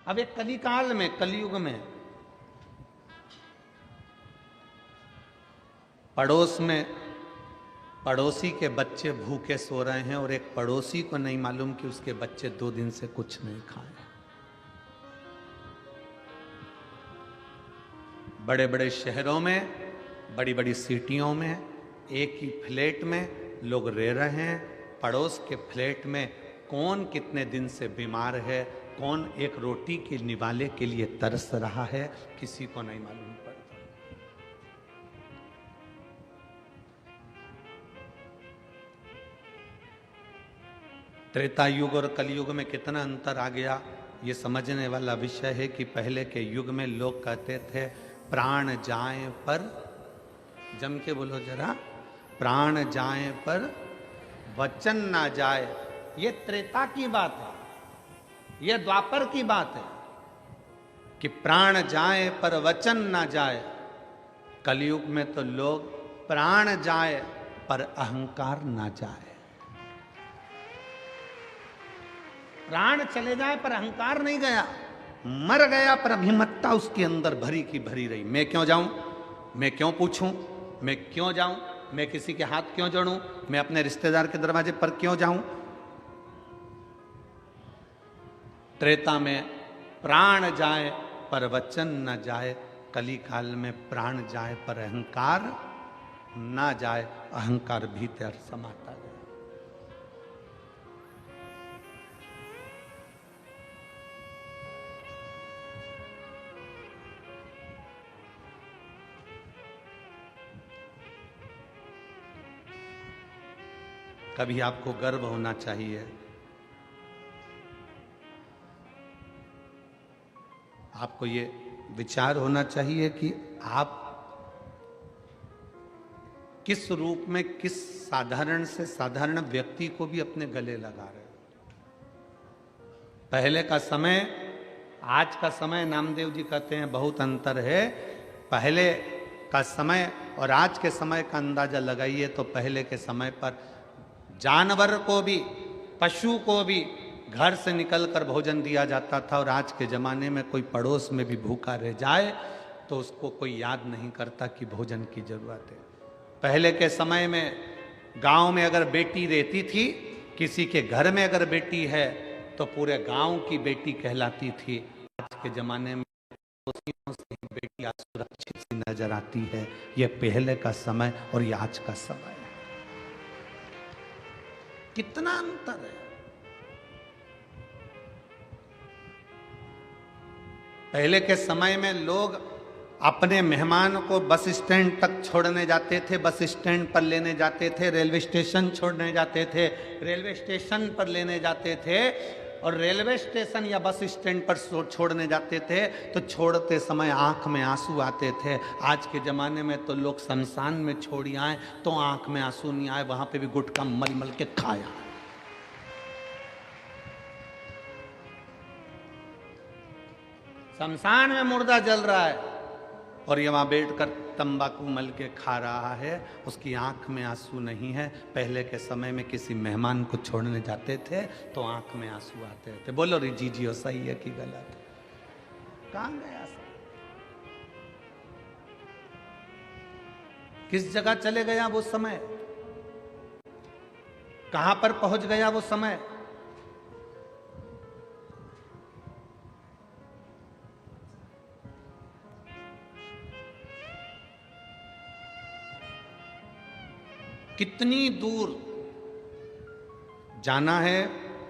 अब एक कलिकाल में, कलयुग में पड़ोस में पड़ोसी के बच्चे भूखे सो रहे हैं और एक पड़ोसी को नहीं मालूम कि उसके बच्चे 2 दिन से कुछ नहीं खाए। बड़े बड़े शहरों में, बड़ी बड़ी सिटियों में एक ही फ्लैट में लोग रह रहे हैं। पड़ोस के फ्लैट में कौन कितने दिन से बीमार है, कौन एक रोटी के निवाले के लिए तरस रहा है, किसी को नहीं मालूम पड़ता। त्रेता युग और कलयुग में कितना अंतर आ गया, ये समझने वाला विषय है कि पहले के युग में लोग कहते थे प्राण जाए पर, जम के बोलो जरा, प्राण जाए पर वचन ना जाए। ये त्रेता की बात है, ये द्वापर की बात है कि प्राण जाए पर वचन ना जाए। कलयुग में तो लोग प्राण जाए पर अहंकार ना जाए। प्राण चले जाए पर अहंकार नहीं गया, मर गया पर अभिमत्ता उसके अंदर भरी की भरी रही। मैं क्यों जाऊं, मैं क्यों पूछूं, मैं क्यों जाऊं, मैं किसी के हाथ क्यों जोड़ूं, मैं अपने रिश्तेदार के दरवाजे पर क्यों जाऊं। त्रेता में प्राण जाए पर वचन न जाए, कली काल में प्राण जाए पर अहंकार न जाए, अहंकार भीतर समाता गया। कभी आपको गर्व होना चाहिए, आपको ये विचार होना चाहिए कि आप किस रूप में, किस साधारण से साधारण व्यक्ति को भी अपने गले लगा रहे हो। पहले का समय, आज का समय, नामदेव जी कहते हैं बहुत अंतर है। पहले का समय और आज के समय का अंदाजा लगाइए तो पहले के समय पर जानवर को भी, पशु को भी घर से निकलकर भोजन दिया जाता था, और आज के ज़माने में कोई पड़ोस में भी भूखा रह जाए तो उसको कोई याद नहीं करता कि भोजन की ज़रूरत है। पहले के समय में गांव में अगर बेटी रहती थी, किसी के घर में अगर बेटी है तो पूरे गांव की बेटी कहलाती थी। आज के ज़माने में पड़ोसियों से ही बेटियां सुरक्षित सी नजर आती है। ये पहले का समय और ये आज का समय है, कितना अंतर है। पहले के समय में लोग अपने मेहमान को बस स्टैंड तक छोड़ने जाते थे, बस स्टैंड पर लेने जाते थे, रेलवे स्टेशन छोड़ने जाते थे, रेलवे स्टेशन पर लेने जाते थे, और रेलवे स्टेशन या बस स्टैंड पर छोड़ने जाते थे तो छोड़ते समय आंख में आंसू आते थे। आज के ज़माने में तो लोग शमशान में छोड़ी आए तो आंख में आंसू नहीं आए, वहां पे भी गुटखा मल मल के खाया। शमशान में मुर्दा जल रहा है और ये वहां बैठकर तंबाकू मल के खा रहा है, उसकी आंख में आंसू नहीं है। पहले के समय में किसी मेहमान को छोड़ने जाते थे तो आंख में आंसू आते थे। बोलो रे जीजियो, सही है कि गलत? कहां गया सब? किस जगह चले गया वो समय? कहां पर पहुंच गया वो समय? कितनी दूर जाना है।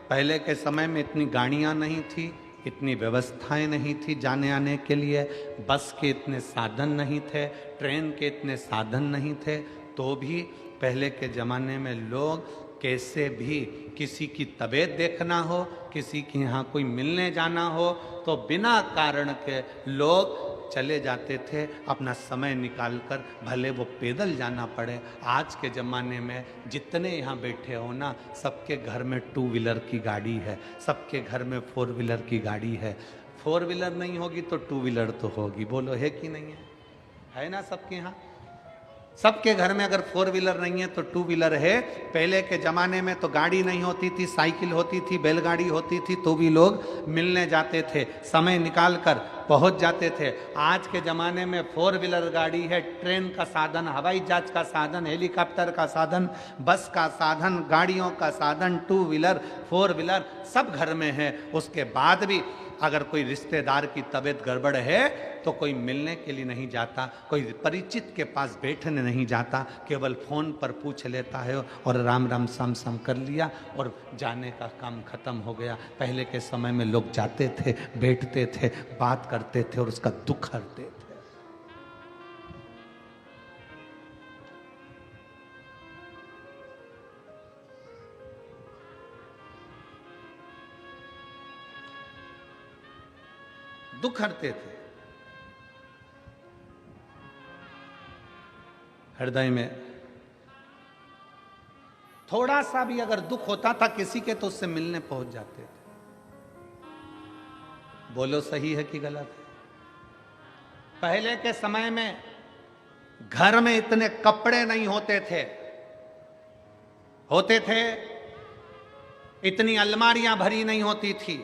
पहले के समय में इतनी गाड़ियां नहीं थी, इतनी व्यवस्थाएं नहीं थी जाने आने के लिए, बस के इतने साधन नहीं थे, ट्रेन के इतने साधन नहीं थे, तो भी पहले के ज़माने में लोग कैसे भी किसी की तबीयत देखना हो, किसी के यहाँ कोई मिलने जाना हो तो बिना कारण के लोग चले जाते थे, अपना समय निकालकर, भले वो पैदल जाना पड़े। आज के ज़माने में जितने यहाँ बैठे हो ना, सबके घर में 2 व्हीलर की गाड़ी है, सबके घर में 4 व्हीलर की गाड़ी है। 4 व्हीलर नहीं होगी तो 2 व्हीलर तो होगी। बोलो है कि नहीं है? है ना सबके यहाँ? सबके घर में अगर 4 व्हीलर नहीं है तो 2 व्हीलर है। पहले के जमाने में तो गाड़ी नहीं होती थी, साइकिल होती थी, बैलगाड़ी होती थी, तो भी लोग मिलने जाते थे, समय निकाल कर पहुंच जाते थे। आज के जमाने में 4 व्हीलर गाड़ी है, ट्रेन का साधन, हवाई जहाज का साधन, हेलीकॉप्टर का साधन, बस का साधन, गाड़ियों का साधन, 2 व्हीलर 4 व्हीलर सब घर में है। उसके बाद भी अगर कोई रिश्तेदार की तबीयत गड़बड़ है तो कोई मिलने के लिए नहीं जाता, कोई परिचित के पास बैठने नहीं जाता, केवल फोन पर पूछ लेता है और राम राम साम साम कर लिया और जाने का काम खत्म हो गया। पहले के समय में लोग जाते थे, बैठते थे, बात करते थे और उसका दुख हरते थे। दुख हरते थे। हृदय में थोड़ा सा भी अगर दुख होता था किसी के तो उससे मिलने पहुंच जाते थे। बोलो सही है कि गलत है? पहले के समय में घर में इतने कपड़े नहीं होते थे, होते थे इतनी अलमारियां भरी नहीं होती थी।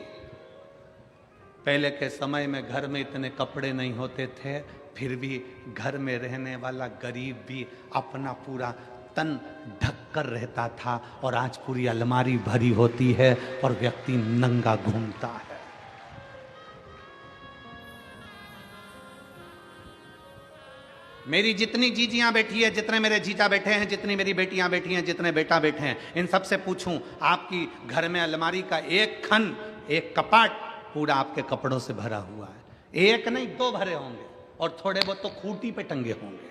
पहले के समय में घर में इतने कपड़े नहीं होते थे, फिर भी घर में रहने वाला गरीब भी अपना पूरा तन ढक कर रहता था। और आज पूरी अलमारी भरी होती है और व्यक्ति नंगा घूमता है। मेरी जितनी जीजियां बैठी है, जितने मेरे जीजा बैठे हैं, जितनी मेरी बेटियां बैठी हैं, जितने बेटा बैठे हैं, इन सबसे पूछूं आपकी घर में अलमारी का एक खन, एक कपाट पूरा आपके कपड़ों से भरा हुआ है? एक नहीं 2 भरे होंगे और थोड़े बहुत तो खूंटी पे टंगे होंगे।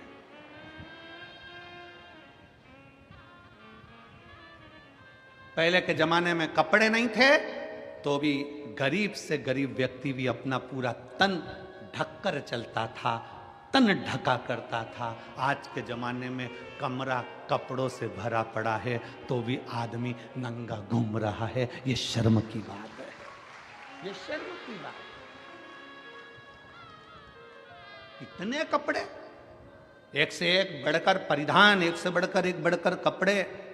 पहले के जमाने में कपड़े नहीं थे तो भी गरीब से गरीब व्यक्ति भी अपना पूरा तन ढककर चलता था, तन ढका करता था। आज के जमाने में कमरा कपड़ों से भरा पड़ा है तो भी आदमी नंगा घूम रहा है। ये शर्म की बात है, ये शर्म की बात। इतने कपड़े, एक से एक बढ़कर परिधान, एक से बढ़कर एक बढ़कर कपड़े।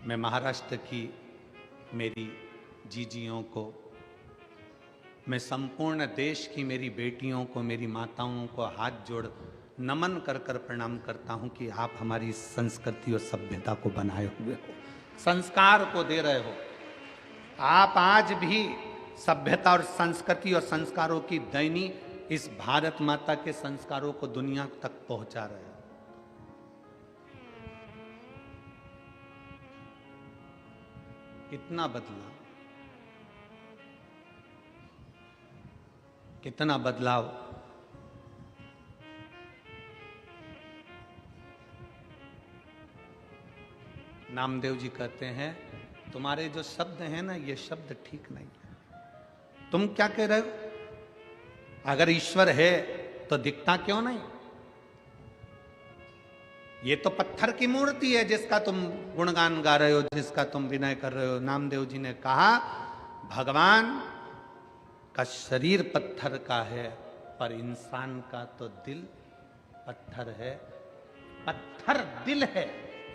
मैं महाराष्ट्र की मेरी जीजियों को, मैं संपूर्ण देश की मेरी बेटियों को, मेरी माताओं को हाथ जोड़ नमन कर कर प्रणाम करता हूं कि आप हमारी संस्कृति और सभ्यता को बनाए हुए हो, संस्कार को दे रहे हो। आप आज भी सभ्यता और संस्कृति और संस्कारों की दैनी इस भारत माता के संस्कारों को दुनिया तक पहुंचा रहे हो। कितना बदलाव, कितना बदलाव। नामदेव जी कहते हैं तुम्हारे जो शब्द हैं ना, ये शब्द ठीक नहीं है। तुम क्या कह रहे हो? अगर ईश्वर है तो दिखता क्यों नहीं? ये तो पत्थर की मूर्ति है जिसका तुम गुणगान गा रहे हो, जिसका तुम विनय कर रहे हो। नामदेव जी ने कहा भगवान का शरीर पत्थर का है पर इंसान का तो दिल पत्थर है। पत्थर दिल है,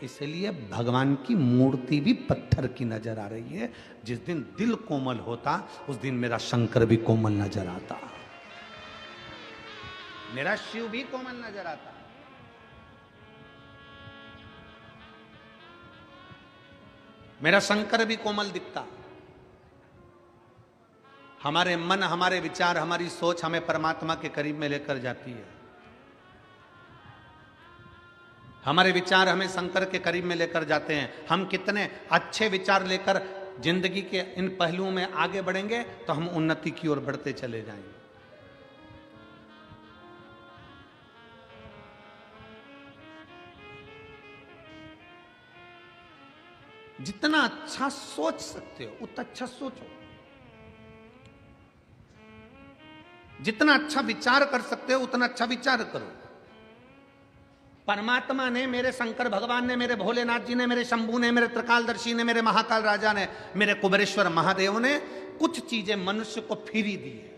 इसलिए भगवान की मूर्ति भी पत्थर की नजर आ रही है। जिस दिन दिल कोमल होता उस दिन मेरा शंकर भी कोमल नजर आता, मेरा शिव भी कोमल नजर आता। मेरा शंकर भी कोमल दिखता। हमारे मन, हमारे विचार, हमारी सोच हमें परमात्मा के करीब में लेकर जाती है। हमारे विचार हमें शंकर के करीब में लेकर जाते हैं। हम कितने अच्छे विचार लेकर जिंदगी के इन पहलुओं में आगे बढ़ेंगे तो हम उन्नति की ओर बढ़ते चले जाएंगे। जितना अच्छा सोच सकते हो उतना अच्छा सोचो, जितना अच्छा विचार कर सकते हो उतना अच्छा विचार करो। परमात्मा ने, मेरे शंकर भगवान ने, मेरे भोलेनाथ जी ने, मेरे शंभू ने, मेरे त्रिकालदर्शी ने, मेरे महाकाल राजा ने, मेरे कुबेरेश्वर महादेव ने कुछ चीजें मनुष्य को फ्री दी है।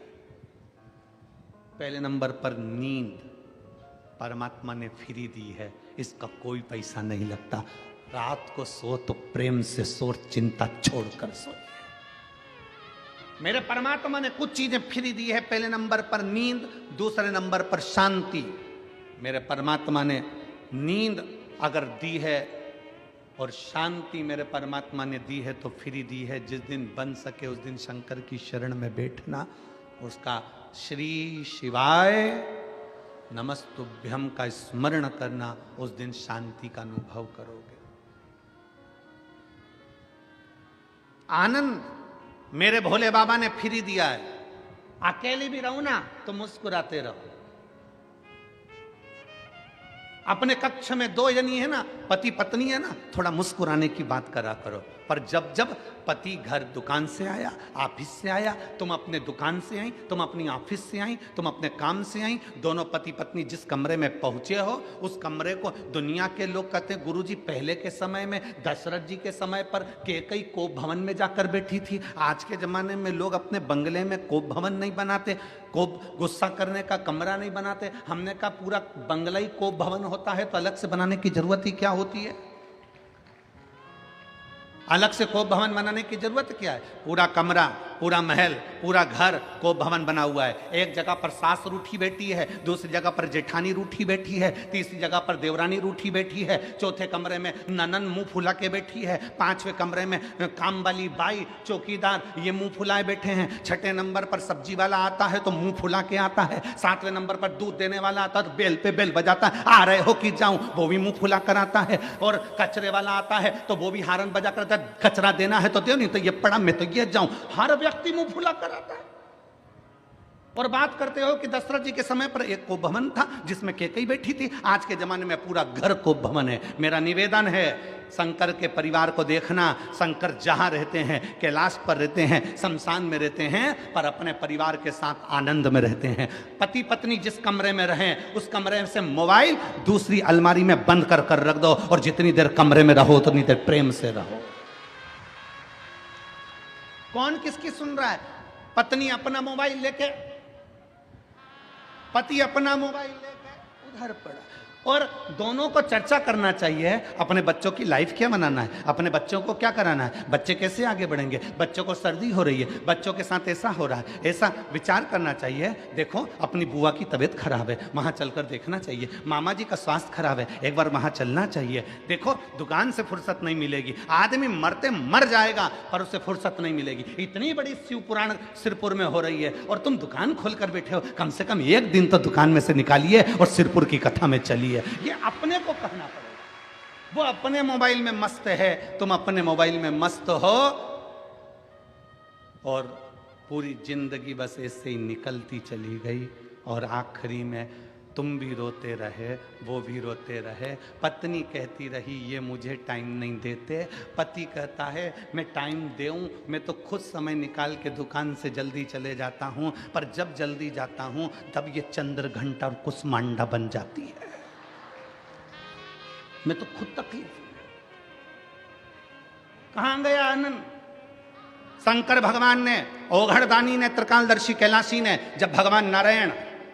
पहले नंबर पर नींद परमात्मा ने फ्री दी है, इसका कोई पैसा नहीं लगता। रात को सो तो प्रेम से सो, चिंता छोड़कर सो। मेरे परमात्मा ने कुछ चीजें फ्री दी है। पहले नंबर पर नींद, दूसरे नंबर पर शांति। मेरे परमात्मा ने नींद अगर दी है और शांति मेरे परमात्मा ने दी है तो फ्री दी है। जिस दिन बन सके उस दिन शंकर की शरण में बैठना, उसका श्री शिवाय नमस्तुभ्यम का स्मरण करना, उस दिन शांति का अनुभव करोगे। आनंद मेरे भोले बाबा ने फ्री दिया है। अकेले भी रहो ना तो मुस्कुराते रहो। अपने कक्ष में दो जनी है ना, पति पत्नी है ना, थोड़ा मुस्कुराने की बात करा करो। पर जब जब पति घर दुकान से आया, ऑफिस से आया, तुम अपने दुकान से आई, तुम अपनी ऑफिस से आई, तुम अपने काम से आई, दोनों पति पत्नी जिस कमरे में पहुंचे हो उस कमरे को दुनिया के लोग कहते हैं गुरुजी पहले के समय में दशरथ जी के समय पर कैकेयी कोप भवन में जाकर बैठी थी। आज के जमाने में लोग अपने बंगले में कोप भवन नहीं बनाते, कोप गुस्सा करने का कमरा नहीं बनाते। हमने कहा पूरा बंगला ही कोप भवन होता है तो अलग से बनाने की जरूरत ही क्या होती है? अलग से कोप भवन बनाने की जरूरत क्या है? पूरा कमरा, पूरा महल, पूरा घर कोप भवन बना हुआ है। एक जगह पर सास रूठी बैठी है, दूसरी जगह पर जेठानी रूठी बैठी है, तीसरी जगह पर देवरानी रूठी बैठी है, चौथे कमरे में ननन मुंह फुला के बैठी है, पांचवें कमरे में काम वाली बाई चौकीदार ये मुंह फुलाए बैठे हैं, छठे नंबर पर सब्जी वाला आता है तो मुंह फुला के आता है, सातवें नंबर पर दूध देने वाला आता है तो बेल पे बेल बजाता है, आ रहे हो कि जाऊं, वो भी मुंह फुला कर आता है, और कचरे वाला आता है तो वो भी हारन बजा कर, कचरा देना है तो दो, नहीं तो ये पड़ा मैं तो ये जाऊं। हर व्यक्ति मुंह फुला कर आता है। और बात करते हो कि दशरथ जी के समय पर एक कोप भवन था जिसमें कैकेयी बैठी थी। आज के जमाने में पूरा घर कोप भवन है। मेरा निवेदन है शंकर के परिवार को देखना। शंकर जहां रहते हैं, कैलाश पर रहते हैं, शमशान में रहते हैं, पर अपने परिवार के साथ आनंद में रहते हैं। पति पत्नी जिस कमरे में रहें उस कमरे से मोबाइल दूसरी अलमारी में बंद कर कर रख दो, और जितनी देर कमरे में रहो उतनी देर प्रेम से रहो। कौन किसकी सुन रहा है? पत्नी अपना मोबाइल लेके, पति अपना मोबाइल लेके उधर पड़ा, और दोनों को चर्चा करना चाहिए अपने बच्चों की लाइफ क्या बनाना है, अपने बच्चों को क्या कराना है, बच्चे कैसे आगे बढ़ेंगे, बच्चों को सर्दी हो रही है, बच्चों के साथ ऐसा हो रहा है, ऐसा विचार करना चाहिए। देखो अपनी बुआ की तबीयत खराब है, वहां चलकर देखना चाहिए। मामा जी का स्वास्थ्य खराब है, एक बार वहां चलना चाहिए। देखो दुकान से फुर्सत नहीं मिलेगी, आदमी मरते मर जाएगा पर उसे फुर्सत नहीं मिलेगी। इतनी बड़ी शिव पुराण सिरपुर में हो रही है और तुम दुकान खोलकर बैठे हो। कम से कम एक दिन तो दुकान में से निकालिए और सिरपुर की कथा में चलिए। ये अपने को कहना पड़ेगा। वो अपने मोबाइल में मस्त है, तुम अपने मोबाइल में मस्त हो, और पूरी जिंदगी बस ऐसे ही निकलती चली गई, और आखिरी में तुम भी रोते रहे, वो भी रोते रहे। पत्नी कहती रही ये मुझे टाइम नहीं देते, पति कहता है मैं टाइम दूं, मैं तो खुद समय निकाल के दुकान से जल्दी चले जाता हूं, पर जब जल्दी जाता हूं तब ये चंद्र घंटा और कुसमांडा बन जाती है। मैं तो खुद तकलीफ। कहां गया आनंद? शंकर भगवान ने, ओघड़दानी ने, त्रिकालदर्शी कैलाशी ने, जब भगवान नारायण,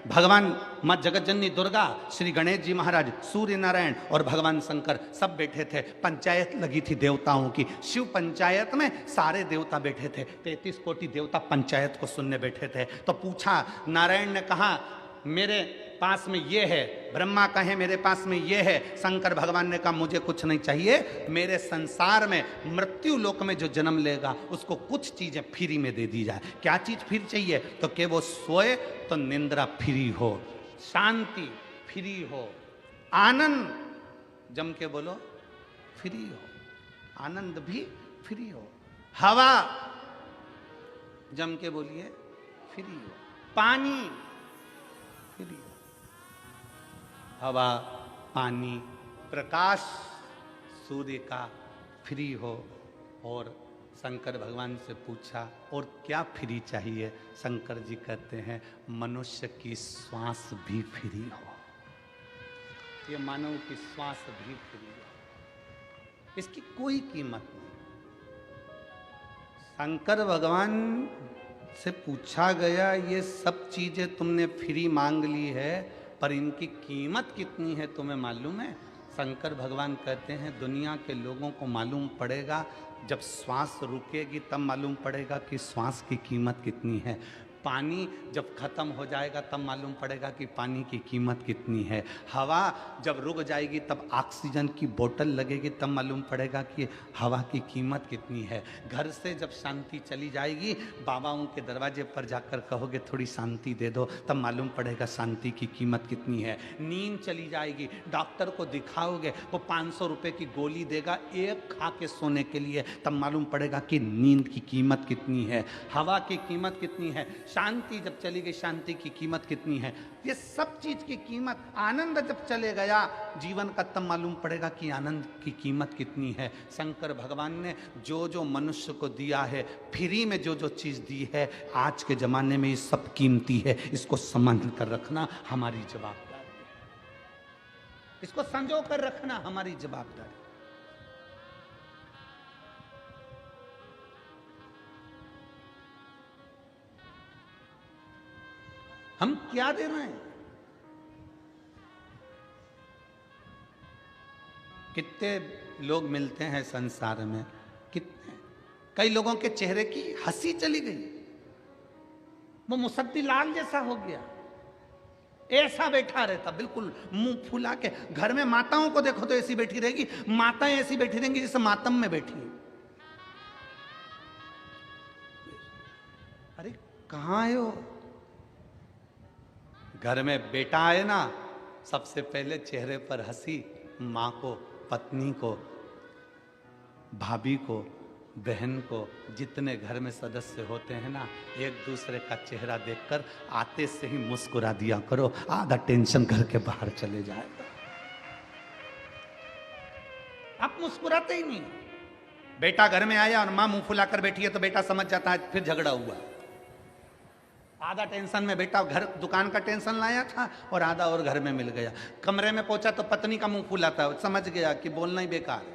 भगवान मां जगतजननी दुर्गा, श्री गणेश जी महाराज, सूर्य नारायण और भगवान शंकर सब बैठे थे। पंचायत लगी थी देवताओं की। शिव पंचायत में सारे देवता बैठे थे, 33 कोटि देवता पंचायत को सुनने बैठे थे। तो पूछा, नारायण ने कहा मेरे पास में ये है, ब्रह्मा कहे मेरे पास में ये है, शंकर भगवान ने कहा मुझे कुछ नहीं चाहिए, मेरे संसार में मृत्यु लोक में जो जन्म लेगा उसको कुछ चीजें फ्री में दे दी जाए। क्या चीज फ्री चाहिए? तो कि वो सोए तो निंद्रा फ्री हो, शांति फ्री हो, आनंद जम के बोलो फ्री हो, आनंद भी फ्री हो, हवा जम के बोलिए फ्री हो, पानी फ्री हो, हवा, पानी, प्रकाश सूर्य का फ्री हो। और शंकर भगवान से पूछा और क्या फ्री चाहिए? शंकर जी कहते हैं मनुष्य की श्वास भी फ्री हो। ये मानव की श्वास भी फ्री है, इसकी कोई कीमत नहीं। शंकर भगवान से पूछा गया ये सब चीजें तुमने फ्री मांग ली है, पर इनकी कीमत कितनी है तुम्हें मालूम है? शंकर भगवान कहते हैं दुनिया के लोगों को मालूम पड़ेगा जब श्वास रुकेगी, तब मालूम पड़ेगा कि श्वास की कीमत कितनी है। पानी जब खत्म हो जाएगा तब मालूम पड़ेगा कि पानी की कीमत कितनी है। हवा जब रुक जाएगी तब ऑक्सीजन की बोतल लगेगी, तब मालूम पड़ेगा कि हवा की कीमत कितनी है। घर से जब शांति चली जाएगी, बाबाओं के दरवाजे पर जाकर कहोगे थोड़ी शांति दे दो, तब मालूम पड़ेगा शांति की कीमत कितनी है। नींद चली जाएगी, डॉक्टर को दिखाओगे, वो 500 रुपये की गोली देगा एक खा के सोने के लिए, तब मालूम पड़ेगा कि नींद की कीमत कितनी है, हवा की कीमत कितनी है। शांति जब चली गई, शांति की कीमत कितनी है। ये सब चीज की कीमत, आनंद जब चले गया जीवन का, तब मालूम पड़ेगा कि आनंद की कीमत कितनी है। शंकर भगवान ने जो जो मनुष्य को दिया है, फ्री में जो जो चीज दी है, आज के जमाने में ये सब कीमती है। इसको संभाल कर रखना हमारी जवाबदारी है, इसको संजो कर रखना हमारी जवाबदारी। हम क्या दे रहे हैं? कितने लोग मिलते हैं संसार में, कितने, कई लोगों के चेहरे की हंसी चली गई, वो मुसद्दी लाल जैसा हो गया, ऐसा बैठा रहता बिल्कुल मुंह फुला के। घर में माताओं को देखो तो ऐसी बैठी रहेगी, माताएं ऐसी बैठी रहेंगी जैसे मातम में बैठी है। अरे कहां है वो? घर में बेटा आए ना, सबसे पहले चेहरे पर हंसी, माँ को, पत्नी को, भाभी को, बहन को, जितने घर में सदस्य होते हैं ना, एक दूसरे का चेहरा देखकर आते से ही मुस्कुरा दिया करो, आधा टेंशन घर के बाहर चले जाएगा। आप मुस्कुराते ही नहीं। बेटा घर में आया और माँ मुंह फुलाकर बैठी है तो बेटा समझ जाता है फिर झगड़ा हुआ। आधा टेंशन में बेटा घर दुकान का टेंशन लाया था और आधा और घर में मिल गया। कमरे में पहुंचा तो पत्नी का मुंह फूला था, समझ गया कि बोलना ही बेकार है।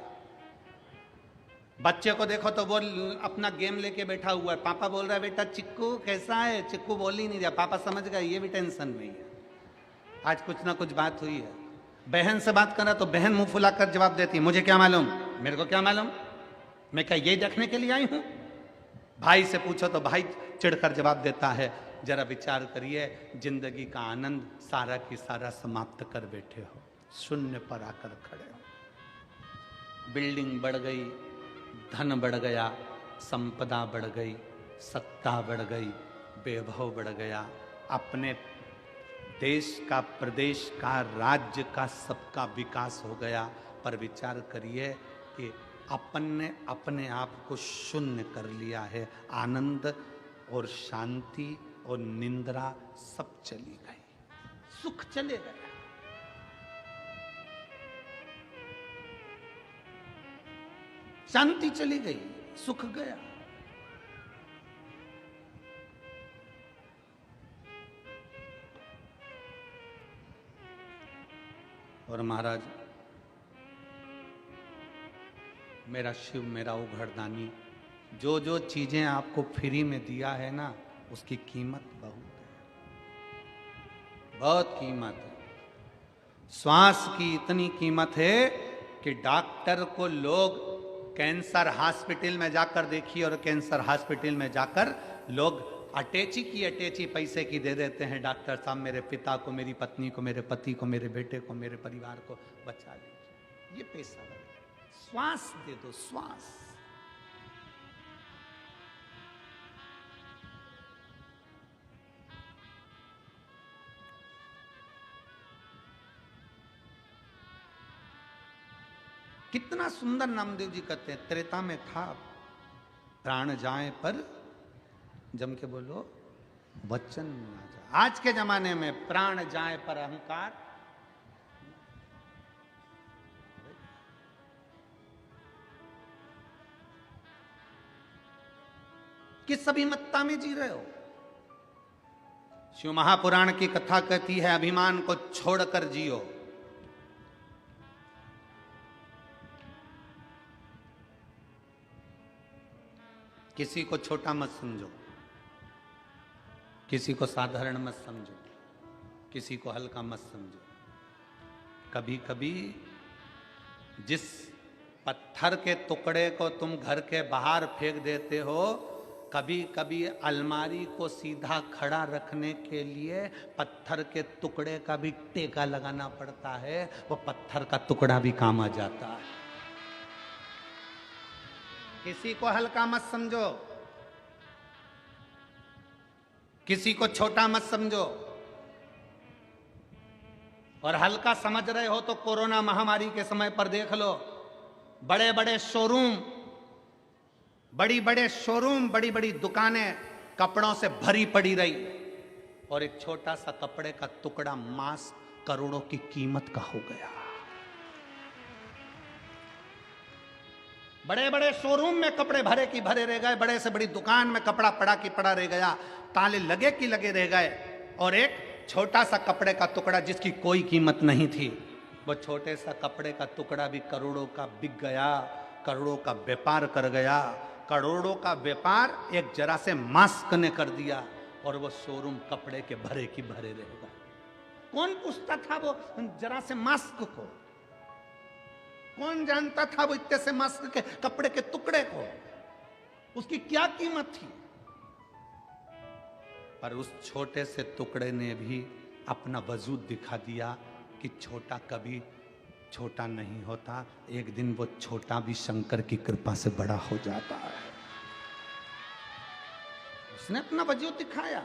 बच्चे को देखो तो वो अपना गेम लेके बैठा हुआ है, पापा बोल रहा है बेटा चिक्कू कैसा है, चिक्कू बोल ही नहीं रहा, पापा समझ गया ये भी टेंशन में ही है। आज कुछ ना कुछ बात हुई है। बहन से बात कर रहा तो बहन मुंह फुलाकर जवाब देती है मुझे क्या मालूम, मेरे को क्या मालूम, मैं क्या यही देखने के लिए आई हूं। भाई से पूछो तो भाई चिढ़कर जवाब देता है। जरा विचार करिए, जिंदगी का आनंद सारा की सारा समाप्त कर बैठे हो, शून्य पर आकर खड़े हो। बिल्डिंग बढ़ गई, धन बढ़ गया, संपदा बढ़ गई, सत्ता बढ़ गई, वैभव बढ़ गया, अपने देश का, प्रदेश का, राज्य का, सबका विकास हो गया। पर विचार करिए कि अपन ने अपने आप को शून्य कर लिया है। आनंद और शांति और निंद्रा सब चली गई, सुख चले गया। शांति चली गई, सुख गया। और महाराज, मेरा शिव, मेरा उघड़दानी, जो जो चीजें आपको फ्री में दिया है ना, उसकी कीमत बहुत है, बहुत कीमत है। श्वास की इतनी कीमत है कि डॉक्टर को लोग कैंसर हॉस्पिटल में जाकर देखिए, और कैंसर हॉस्पिटल में जाकर लोग अटैची की अटैची पैसे की दे देते हैं। डॉक्टर साहब मेरे पिता को, मेरी पत्नी को, मेरे पति को, मेरे बेटे को, मेरे परिवार को बचा लीजिए, ये पैसा लगे। श्वास दे दो, श्वास। कितना सुंदर नामदेव जी कहते हैं, त्रेता में था प्राण जाए पर, जम के बोलो वचन ना जाए। आज के जमाने में प्राण जाए पर अहंकार, किस अभिमत्ता में जी रहे हो? शिव महापुराण की कथा कहती है अभिमान को छोड़कर जियो। किसी को छोटा मत समझो, किसी को साधारण मत समझो, किसी को हल्का मत समझो। कभी कभी जिस पत्थर के टुकड़े को तुम घर के बाहर फेंक देते हो, कभी कभी अलमारी को सीधा खड़ा रखने के लिए पत्थर के टुकड़े का भी टेका लगाना पड़ता है, वो पत्थर का टुकड़ा भी काम आ जाता है। किसी को हल्का मत समझो, किसी को छोटा मत समझो। और हल्का समझ रहे हो तो कोरोना महामारी के समय पर देख लो, बड़े बड़े शोरूम, बड़ी बड़ी दुकानें कपड़ों से भरी पड़ी रही, और एक छोटा सा कपड़े का टुकड़ा मास्क करोड़ों की कीमत का हो गया। बड़े बड़े शोरूम में कपड़े भरे की भरे रह गए, बड़े से बड़ी दुकान में कपड़ा पड़ा की पड़ा रह गया, ताले लगे की लगे रह गए, और एक छोटा सा कपड़े का टुकड़ा जिसकी कोई कीमत नहीं थी, वो छोटे सा कपड़े का टुकड़ा भी करोड़ों का बिक गया, करोड़ों का व्यापार कर गया। करोड़ों का व्यापार एक जरा से मास्क ने कर दिया, और वो शोरूम कपड़े के भरे की भरे रह गए। कौन पूछता था वो जरा से मास्क को? कौन जानता था वो इतने से मास्क के कपड़े के टुकड़े को? उसकी क्या कीमत थी? पर उस छोटे से टुकड़े ने भी अपना वजूद दिखा दिया कि छोटा कभी छोटा नहीं होता, एक दिन वो छोटा भी शंकर की कृपा से बड़ा हो जाता है। उसने अपना वजूद दिखाया,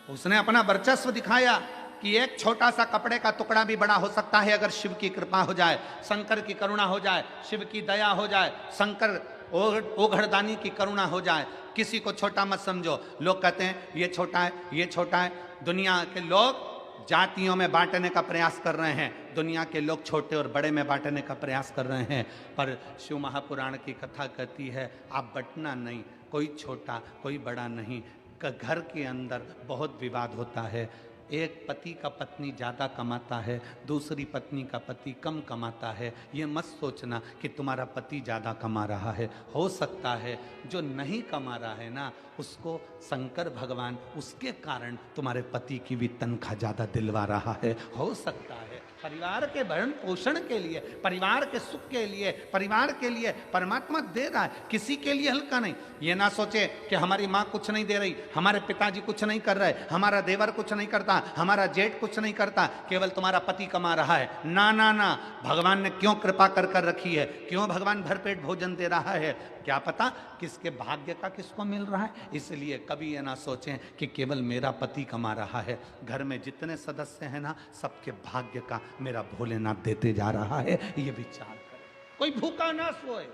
उसने अपना वर्चस्व दिखाया कि एक छोटा सा कपड़े का टुकड़ा भी बड़ा हो सकता है अगर शिव की कृपा हो जाए, शंकर की करुणा हो जाए, शिव की दया हो जाए, शंकर ओघड़दानी की करुणा हो जाए। किसी को छोटा मत समझो। लोग कहते हैं ये छोटा है, ये छोटा है। दुनिया के लोग जातियों में बांटने का प्रयास कर रहे हैं, दुनिया के लोग छोटे और बड़े में बांटने का प्रयास कर रहे हैं, पर शिव महापुराण की कथा कहती है आप बंटना नहीं, कोई छोटा कोई बड़ा नहीं। घर के अंदर बहुत विवाद होता है, एक पति का पत्नी ज़्यादा कमाता है, दूसरी पत्नी का पति कम कमाता है। ये मत सोचना कि तुम्हारा पति ज़्यादा कमा रहा है, हो सकता है जो नहीं कमा रहा है ना, उसको शंकर भगवान उसके कारण तुम्हारे पति की भी तनख्वाह ज़्यादा दिलवा रहा है, हो सकता है। परिवार के भरण पोषण के लिए, परिवार के सुख के लिए, परिवार के लिए परमात्मा दे रहा है, किसी के लिए हल्का नहीं। ये ना सोचे कि हमारी माँ कुछ नहीं दे रही, हमारे पिताजी कुछ नहीं कर रहे, हमारा देवर कुछ नहीं करता, हमारा जेठ कुछ नहीं करता, केवल तुम्हारा पति कमा रहा है। ना ना ना, भगवान ने क्यों कृपा कर कर रखी है, क्यों भगवान भरपेट भोजन दे रहा है, क्या पता किसके भाग्य का किसको मिल रहा है। इसलिए कभी ये ना सोचें कि केवल मेरा पति कमा रहा है, घर में जितने सदस्य हैं ना, सबके भाग्य का मेरा भोलेनाथ देते जा रहा है, ये विचार करें। कोई भूखा ना सोए।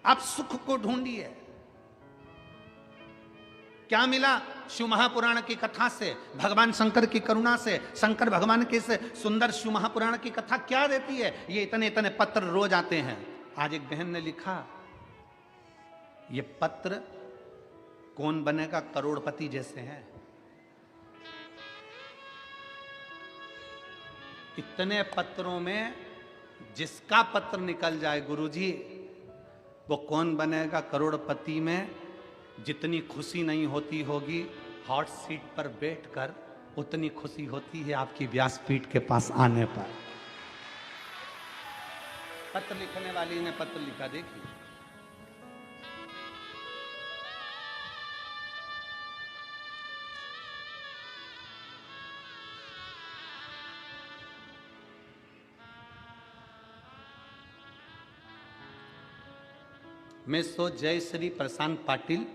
आप सुख को ढूंढिए। क्या मिला शिव महापुराण की कथा से, भगवान शंकर की करुणा से, शंकर भगवान के से सुंदर शिव महापुराण की कथा क्या देती है? ये इतने इतने पत्र रोज आते हैं। आज एक बहन ने लिखा, ये पत्र कौन बनेगा करोड़पति जैसे हैं। इतने पत्रों में जिसका पत्र निकल जाए गुरुजी, वो कौन बनेगा करोड़पति में जितनी खुशी नहीं होती होगी हॉट सीट पर बैठकर, उतनी खुशी होती है आपकी व्यासपीठ के पास आने पर। पत्र लिखने वाली ने पत्र लिखा, देखिए। मैं सो जयश्री प्रशांत पाटिल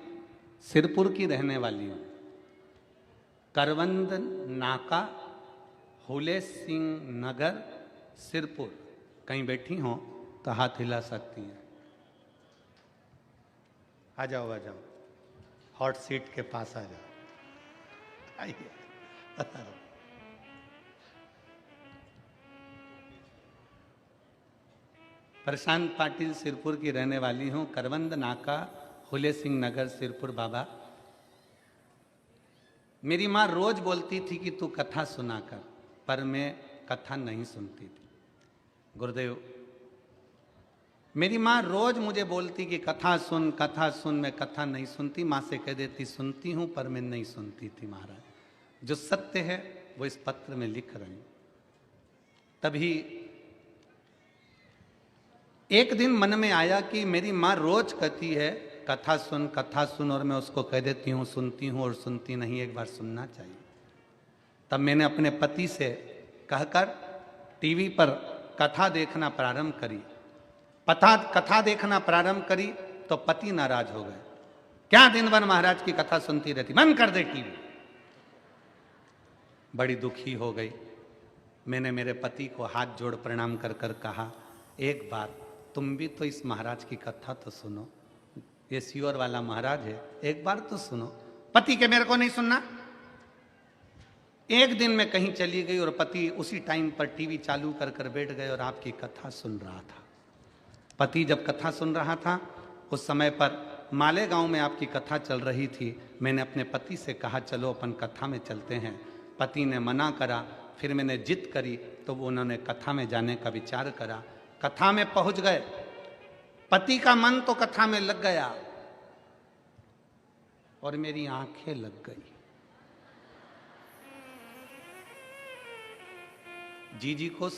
सिरपुर की रहने वाली हूँ। करवंद नाका, हुले सिंह नगर, सिरपुर। कहीं बैठी हो तो हाथ हिला सकती हैं। आ जाओ आ जाओ, हॉट सीट के पास आ जाओ, आइए। प्रशांत पाटिल सिरपुर की रहने वाली हूँ। करवंद नाका, हुले सिंह नगर, सिरपुर। बाबा, मेरी माँ रोज बोलती थी कि तू कथा सुना कर, पर मैं कथा नहीं सुनती थी। गुरुदेव, मेरी माँ रोज मुझे बोलती कि कथा सुन कथा सुन। मैं कथा नहीं सुनती, माँ से कह देती सुनती हूँ, पर मैं नहीं सुनती थी महाराज। जो सत्य है वो इस पत्र में लिख रही हूं। तभी एक दिन मन में आया कि मेरी माँ रोज कहती है कथा सुन, और मैं उसको कह देती हूँ सुनती हूँ और सुनती नहीं, एक बार सुनना चाहिए। तब मैंने अपने पति से कहकर टीवी पर कथा देखना प्रारंभ करी। कथा देखना प्रारंभ करी तो पति नाराज हो गए। क्या दिन भर महाराज की कथा सुनती रहती, बंद कर दे टीवी। बड़ी दुखी हो गई। मैंने मेरे पति को हाथ जोड़ प्रणाम कर कर कहा, एक बार तुम भी तो इस महाराज की कथा तो सुनो, ये सियोर वाला महाराज है, एक बार तो सुनो। पति के मेरे को नहीं सुनना। एक दिन मैं कहीं चली गई और पति उसी टाइम पर टीवी चालू कर कर बैठ गए और आपकी कथा सुन रहा था। पति जब कथा सुन रहा था उस समय पर मालेगांव में आपकी कथा चल रही थी। मैंने अपने पति से कहा चलो अपन कथा में चलते हैं। पति ने मना करा, फिर मैंने जिद करी तो उन्होंने कथा में जाने का विचार करा। कथा में पहुंच गए। पति का मन तो कथा में लग गया और मेरी आंखें लग गई। जी को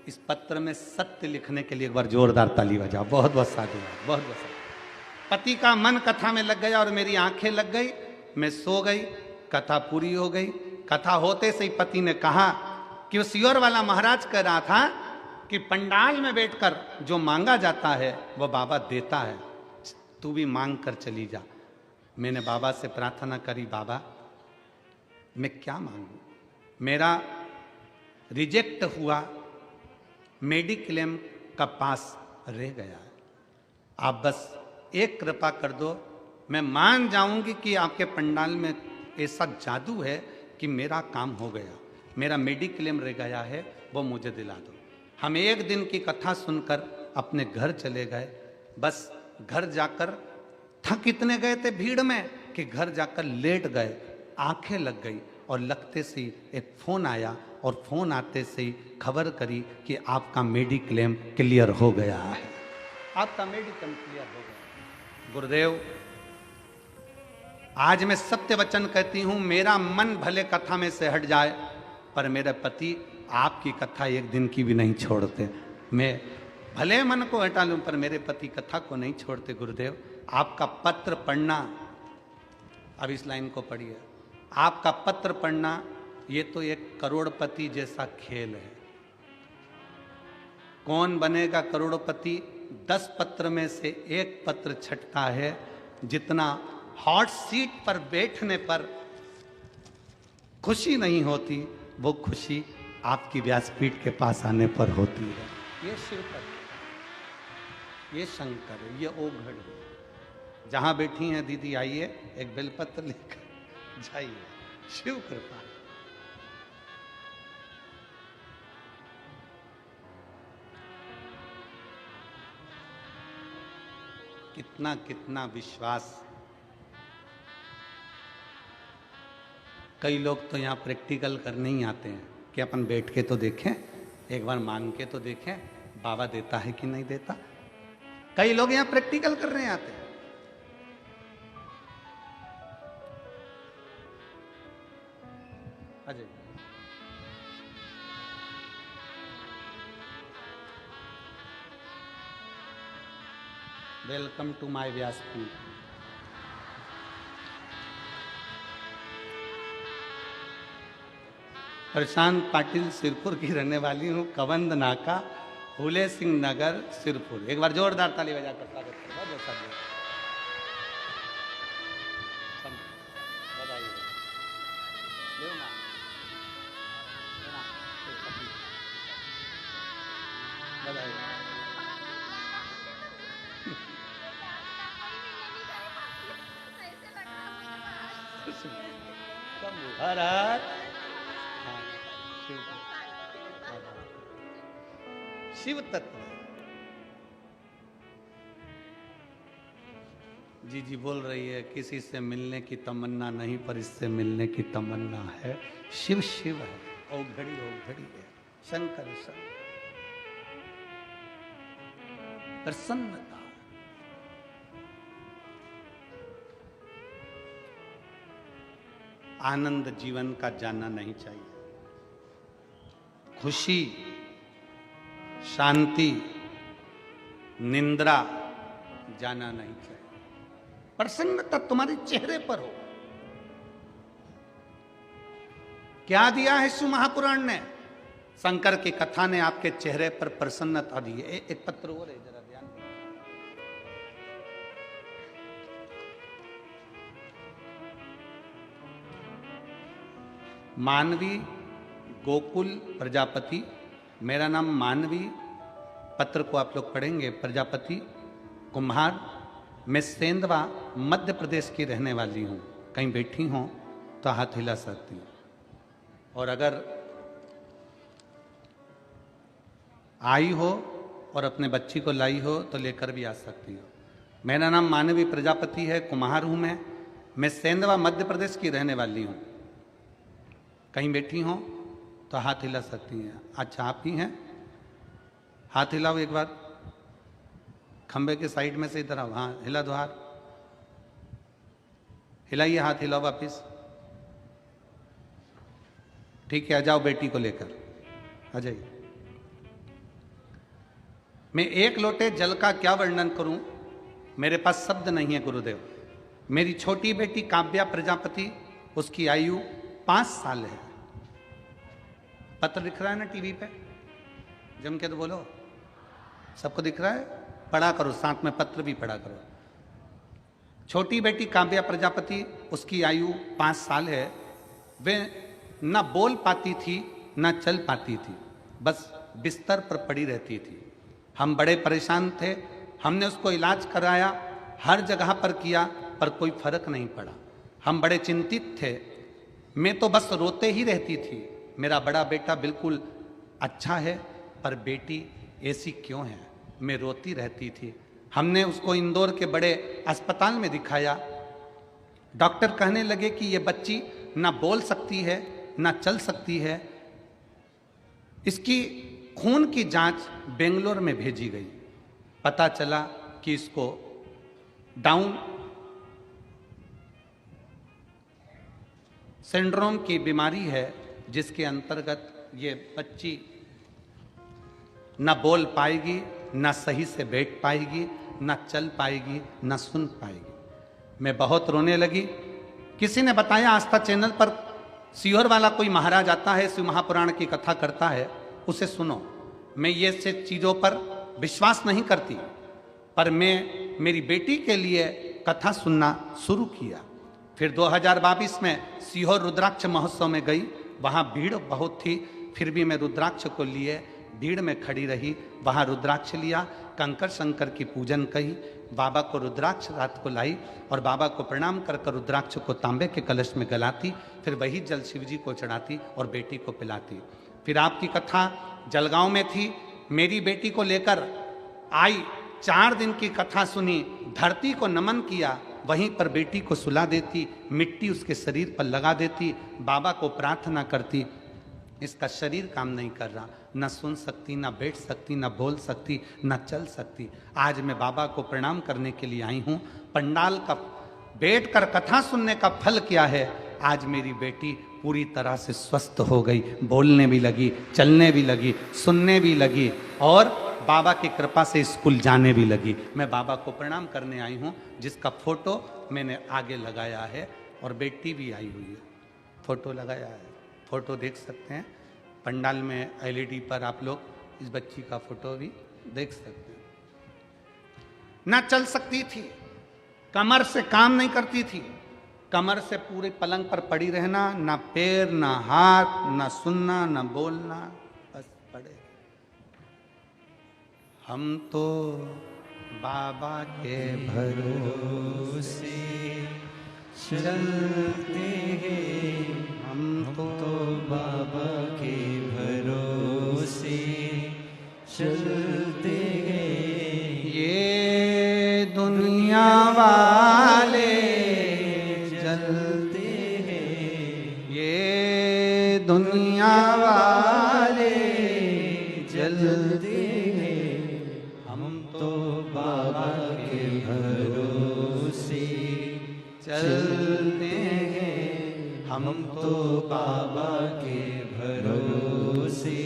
इस पत्र में सत्य लिखने के लिए एक बार जोरदार ताली बजाओ। बहुत बहुत साधुवाद, बहुत बहुत साधुवाद। पति का मन कथा में लग गया और मेरी आंखें लग गई। मैं सो गई। कथा पूरी हो गई। कथा होते से ही पति ने कहा कि वो सियोर वाला महाराज कह रहा था कि पंडाल में बैठकर जो मांगा जाता है वो बाबा देता है, तू भी मांग कर चली जा। मैंने बाबा से प्रार्थना करी, बाबा मैं क्या मांगू, मेरा रिजेक्ट हुआ मेडिक्लेम का पास रह गया है, आप बस एक कृपा कर दो, मैं मान जाऊंगी कि आपके पंडाल में ऐसा जादू है कि मेरा काम हो गया, मेरा मेडिक्लेम रह गया है, वो मुझे दिला दो। हम एक दिन की कथा सुनकर अपने घर चले गए। बस घर जाकर थक इतने गए थे भीड़ में कि घर जाकर लेट गए। आंखें लग गई और लगते से ही एक फोन आया और फोन आते से ही खबर करी कि आपका मेडिक्लेम क्लियर हो गया है, आपका मेडिक्लेम क्लियर हो गया। गुरुदेव, आज मैं सत्य वचन कहती हूं, मेरा मन भले कथा में से हट जाए पर मेरे पति आपकी कथा एक दिन की भी नहीं छोड़ते। मैं भले मन को हटा लूं पर मेरे पति कथा को नहीं छोड़ते। गुरुदेव, आपका पत्र पढ़ना, अब इस लाइन को पढ़िए, आपका पत्र पढ़ना ये तो एक करोड़पति जैसा खेल है। कौन बनेगा करोड़पति? 10 पत्र में से एक पत्र छटता है, जितना हॉट सीट पर बैठने पर खुशी नहीं होती वो खुशी आपकी व्यासपीठ के पास आने पर होती है। ये शिव पर, ये शंकर है, ये ओघड़ है। जहां बैठी हैं दीदी, आइए एक बेलपत्र लेकर जाइए, शिव कृपा। कितना कितना विश्वास। कई लोग तो यहाँ प्रैक्टिकल करने ही आते हैं कि अपन बैठ के तो देखें, एक बार मांग के तो देखें बाबा देता है कि नहीं देता। कई लोग यहाँ प्रैक्टिकल करने आते हैं। अजय, वेलकम टू माय व्यासपीठ। प्रशांत पाटिल सिरपुर की रहने वाली हूँ, कवंद नाका, फूले सिंह नगर, सिरपुर। एक बार जोरदार ताली बजाकर स्वागत करें। बहुत बहुत साधुवाद। हर हर शिव तत्व। जी बोल रही है, किसी से मिलने की तमन्ना नहीं पर इससे मिलने की तमन्ना है। शिव शिव है, औघड़ी औघड़ी है, शंकर शंकर। प्रसन्नता। आनंद जीवन का जानना नहीं चाहिए। खुशी, शांति, निंद्रा जाना नहीं चाहिए। प्रसन्नता तुम्हारे चेहरे पर हो। क्या दिया है शिव महापुराण ने? शंकर की कथा ने आपके चेहरे पर प्रसन्नता दी है। एक पत्र और है, जरा ध्यान दो। मानवी गोकुल प्रजापति, मेरा नाम मानवी, पत्र को आप लोग पढ़ेंगे। प्रजापति कुम्हार, मैं सेंधवा मध्य प्रदेश की रहने वाली हूँ। कहीं बैठी हो तो हाथ हिला सकती हूँ, और अगर आई हो और अपने बच्ची को लाई हो तो लेकर भी आ सकती हो। मेरा नाम मानवी प्रजापति है, कुम्हार हूँ मैं सेंधवा मध्य प्रदेश की रहने वाली हूँ। कहीं बैठी हो तो हाथ हिला सकती हैं। अच्छा, आप ही हैं? हाथ हिलाओ एक बार, खंबे के साइड में से इधर आओ। हाँ, हिला दो हाथ, हिलाइए, हाथ हिलाओ वापिस। ठीक है, आ जाओ बेटी को लेकर, आ जाइए। मैं एक लोटे जल का क्या वर्णन करूं, मेरे पास शब्द नहीं है गुरुदेव। मेरी छोटी बेटी काव्या प्रजापति, उसकी आयु 5 साल है। पत्र दिख रहा है ना टीवी पे? जम के तो बोलो, सबको दिख रहा है? पढ़ा करो, साथ में पत्र भी पढ़ा करो। छोटी बेटी काव्या प्रजापति, उसकी आयु 5 साल है। वे न बोल पाती थी न चल पाती थी, बस बिस्तर पर पड़ी रहती थी। हम बड़े परेशान थे, हमने उसको इलाज कराया, हर जगह पर किया, पर कोई फर्क नहीं पड़ा। हम बड़े चिंतित थे, मैं तो बस रोते ही रहती थी। मेरा बड़ा बेटा बिल्कुल अच्छा है, पर बेटी ऐसी क्यों है? मैं रोती रहती थी। हमने उसको इंदौर के बड़े अस्पताल में दिखाया। डॉक्टर कहने लगे कि ये बच्ची ना बोल सकती है ना चल सकती है। इसकी खून की जांच बेंगलोर में भेजी गई। पता चला कि इसको डाउन सिंड्रोम की बीमारी है, जिसके अंतर्गत ये बच्ची न बोल पाएगी, न सही से बैठ पाएगी, न चल पाएगी, न सुन पाएगी। मैं बहुत रोने लगी। किसी ने बताया आस्था चैनल पर सीहोर वाला कोई महाराज आता है, शिव महापुराण की कथा करता है, उसे सुनो। मैं ये से चीज़ों पर विश्वास नहीं करती, पर मैं मेरी बेटी के लिए कथा सुनना शुरू किया। फिर 2022 में सीहोर रुद्राक्ष महोत्सव में गई, वहाँ भीड़ बहुत थी, फिर भी मैं रुद्राक्ष को लिए भीड़ में खड़ी रही। वहाँ रुद्राक्ष लिया, कंकर शंकर की पूजन कही, बाबा को रुद्राक्ष रात को लाई और बाबा को प्रणाम कर कर रुद्राक्ष को तांबे के कलश में गलाती, फिर वही जल शिव जी को चढ़ाती और बेटी को पिलाती। फिर आपकी कथा जलगांव में थी, मेरी बेटी को लेकर आई, 4 दिन की कथा सुनी, धरती को नमन किया, वहीं पर बेटी को सुला देती, मिट्टी उसके शरीर पर लगा देती, बाबा को प्रार्थना करती। इसका शरीर काम नहीं कर रहा, न सुन सकती, न बैठ सकती, न बोल सकती, न चल सकती। आज मैं बाबा को प्रणाम करने के लिए आई हूँ। पंडाल का बैठकर कथा सुनने का फल क्या है? आज मेरी बेटी पूरी तरह से स्वस्थ हो गई, बोलने भी लगी, चलने भी लगी, सुनने भी लगी और बाबा की कृपा से स्कूल जाने भी लगी। मैं बाबा को प्रणाम करने आई हूँ, जिसका फोटो मैंने आगे लगाया है और बेटी भी आई हुई है, फोटो लगाया है, फोटो देख सकते हैं। पंडाल में एलईडी पर आप लोग इस बच्ची का फोटो भी देख सकते हैं। ना चल सकती थी, कमर से काम नहीं करती थी, कमर से पूरे पलंग पर पड़ी रहना, ना पैर ना हाथ, ना सुनना ना बोलना, बस पड़े। हम तो बाबा के भरोसे चलते हैं, हम तो बाबा के भरोसे चलते हैं। ये दुनिया वाले जलते हैं, ये दुनिया वाले जलते हैं, हम तो हम तो बाबा के भरोसे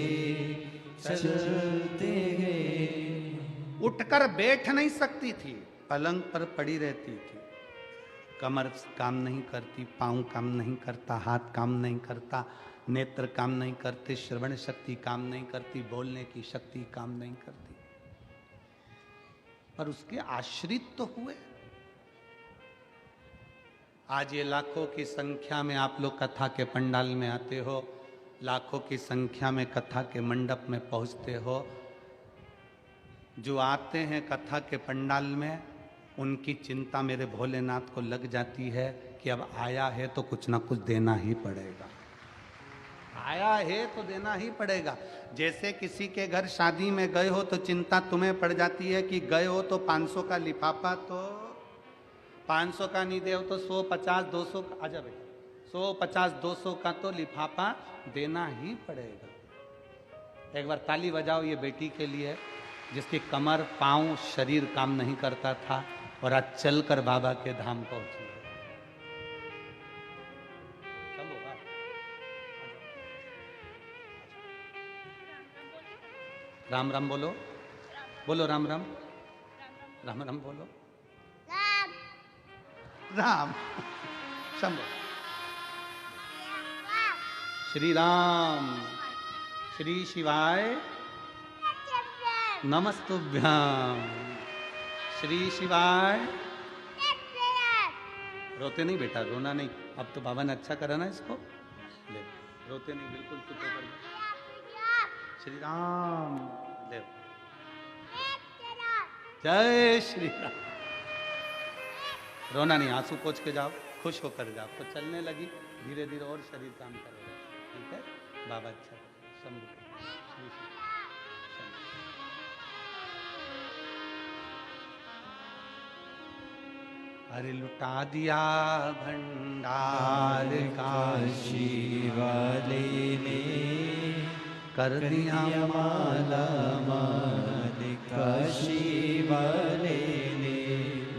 चलते गए। उठकर बैठ नहीं सकती थी, पलंग पर पड़ी रहती थी। कमर काम नहीं करती, पाँव काम नहीं करता, हाथ काम नहीं करता, नेत्र काम नहीं करते, श्रवण शक्ति काम नहीं करती, बोलने की शक्ति काम नहीं करती, पर उसके आश्रित तो हुए। आज ये लाखों की संख्या में आप लोग कथा के पंडाल में आते हो, लाखों की संख्या में कथा के मंडप में पहुंचते हो। जो आते हैं कथा के पंडाल में, उनकी चिंता मेरे भोलेनाथ को लग जाती है कि अब आया है तो कुछ ना कुछ देना ही पड़ेगा, आया है तो देना ही पड़ेगा। जैसे किसी के घर शादी में गए हो तो चिंता तुम्हें पड़ जाती है कि गए हो तो 500 का लिफाफा, तो 500 का नहीं दे हो तो 100, 50, 200 का, आजा भाई, 100, 50, 200 का तो लिफाफा देना ही पड़ेगा। एक बार ताली बजाओ ये बेटी के लिए जिसकी कमर, पाँव, शरीर काम नहीं करता था और आज चलकर बाबा के धाम पहुंची है। राम राम बोलो, बोलो राम राम, राम राम बोलो, राम राम, शंभो, श्री राम, श्री शिवाय नमस्तुभ्याम, श्री शिवाय। रोते नहीं बेटा, रोना नहीं, अब तो बाबा ने अच्छा करा ना इसको, ले रोते नहीं, बिल्कुल चुप होकर। श्री राम देव, जय श्री राम। रोना नहीं, आंसू पोंछ के जाओ, खुश होकर जाओ। तो चलने लगी, धीरे धीरे और शरीर काम करेगा, ठीक है बाबा, अच्छा शंभू, श्री श्री। अरे लुटा दिया भंडार काशी वाले ने, कर दिया माला माल काशी वाले ने।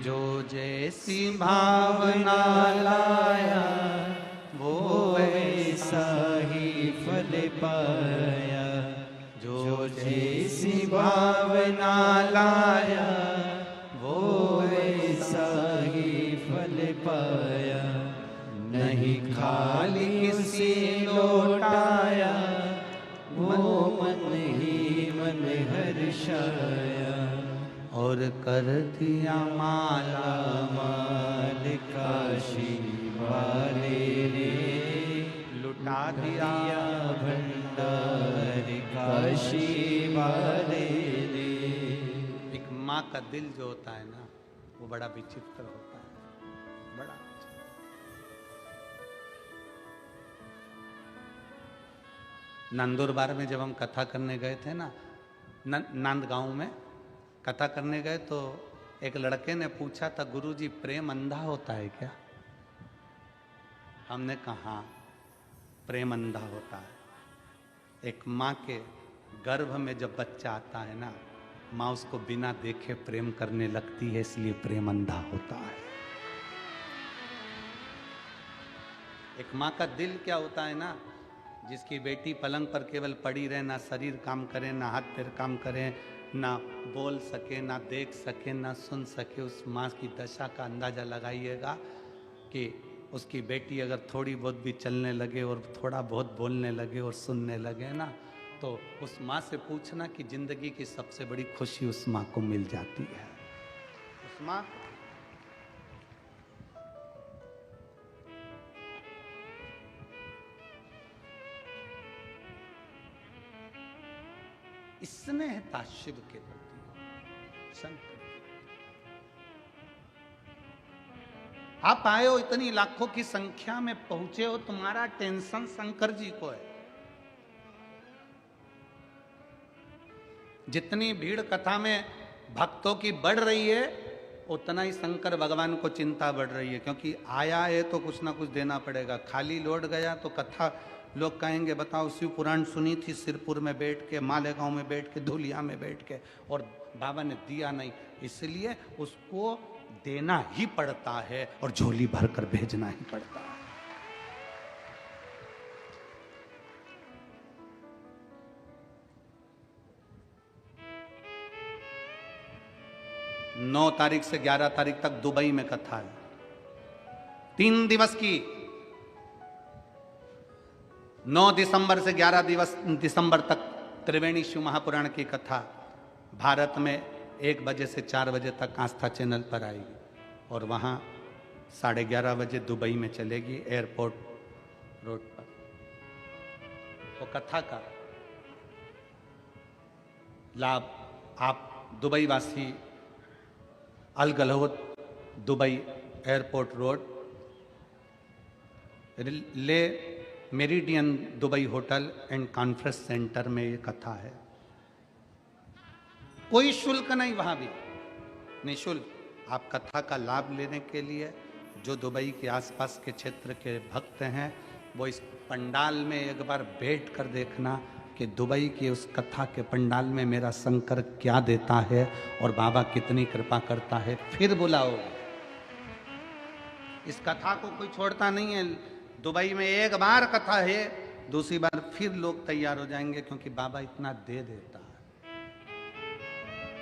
जो जैसी भावना लाया वो वैसा ही फल पाया। जो जैसी भावना लाया वो वैसा ही फल पाया। नहीं खाली किसी लौटाया, वो मन ही मन हर्षाया। और कर दिया माला माल काशी वाले ने, लुटा दिया भंडार काशी वाले ने। एक माँ का दिल जो होता है ना, वो बड़ा विचित्र होता है, बड़ा। नंदुरबार में जब हम कथा करने गए थे ना, नांदगांव में कथा करने गए, तो एक लड़के ने पूछा था, गुरुजी प्रेम अंधा होता है क्या? हमने कहा प्रेम अंधा होता है। एक माँ के गर्भ में जब बच्चा आता है ना, माँ उसको बिना देखे प्रेम करने लगती है, इसलिए प्रेम अंधा होता है। एक माँ का दिल क्या होता है ना, जिसकी बेटी पलंग पर केवल पड़ी रहे, ना शरीर काम करे, ना हाथ पैर काम करे, ना बोल सके, ना देख सके, ना सुन सके, उस माँ की दशा का अंदाजा लगाइएगा कि उसकी बेटी अगर थोड़ी बहुत भी चलने लगे और थोड़ा बहुत बोलने लगे और सुनने लगे ना, तो उस माँ से पूछना कि जिंदगी की सबसे बड़ी खुशी उस माँ को मिल जाती है। उस माँ स्नेहता शिव के प्रति, शंकर। आप आए हो, इतनी लाखों की संख्या में पहुंचे हो, तुम्हारा टेंशन शंकर जी को है। जितनी भीड़ कथा में भक्तों की बढ़ रही है, उतना ही शंकर भगवान को चिंता बढ़ रही है, क्योंकि आया है तो कुछ ना कुछ देना पड़ेगा। खाली लौट गया तो कथा लोग कहेंगे, बताओ शिव पुराण सुनी थी सिरपुर में बैठ के, मालेगांव में बैठ के, धुलिया में बैठ के, और बाबा ने दिया नहीं, इसलिए उसको देना ही पड़ता है और झोली भर कर भेजना ही पड़ता है। 9 तारीख से 11 तारीख तक दुबई में कथा है, 3 दिवस की। 9 दिसंबर से 11 दिसंबर तक त्रिवेणी शिव महापुराण की कथा भारत में 1 बजे से 4 बजे तक आस्था चैनल पर आएगी, और वहाँ 11:30 बजे दुबई में चलेगी एयरपोर्ट रोड पर। तो कथा का लाभ आप दुबई वासी Al Garhoud Dubai airport road Le Meridien Dubai hotel and conference centre में ये कथा है। कोई शुल्क नहीं, वहां भी निःशुल्क। आप कथा का लाभ लेने के लिए जो दुबई के आसपास के क्षेत्र के भक्त हैं वो इस पंडाल में एक बार बैठ कर देखना कि दुबई की उस कथा के पंडाल में मेरा शंकर क्या देता है और बाबा कितनी कृपा करता है, फिर बुलाओगे। इस कथा को कोई छोड़ता नहीं है। दुबई में एक बार कथा है, दूसरी बार फिर लोग तैयार हो जाएंगे, क्योंकि बाबा इतना दे देता है।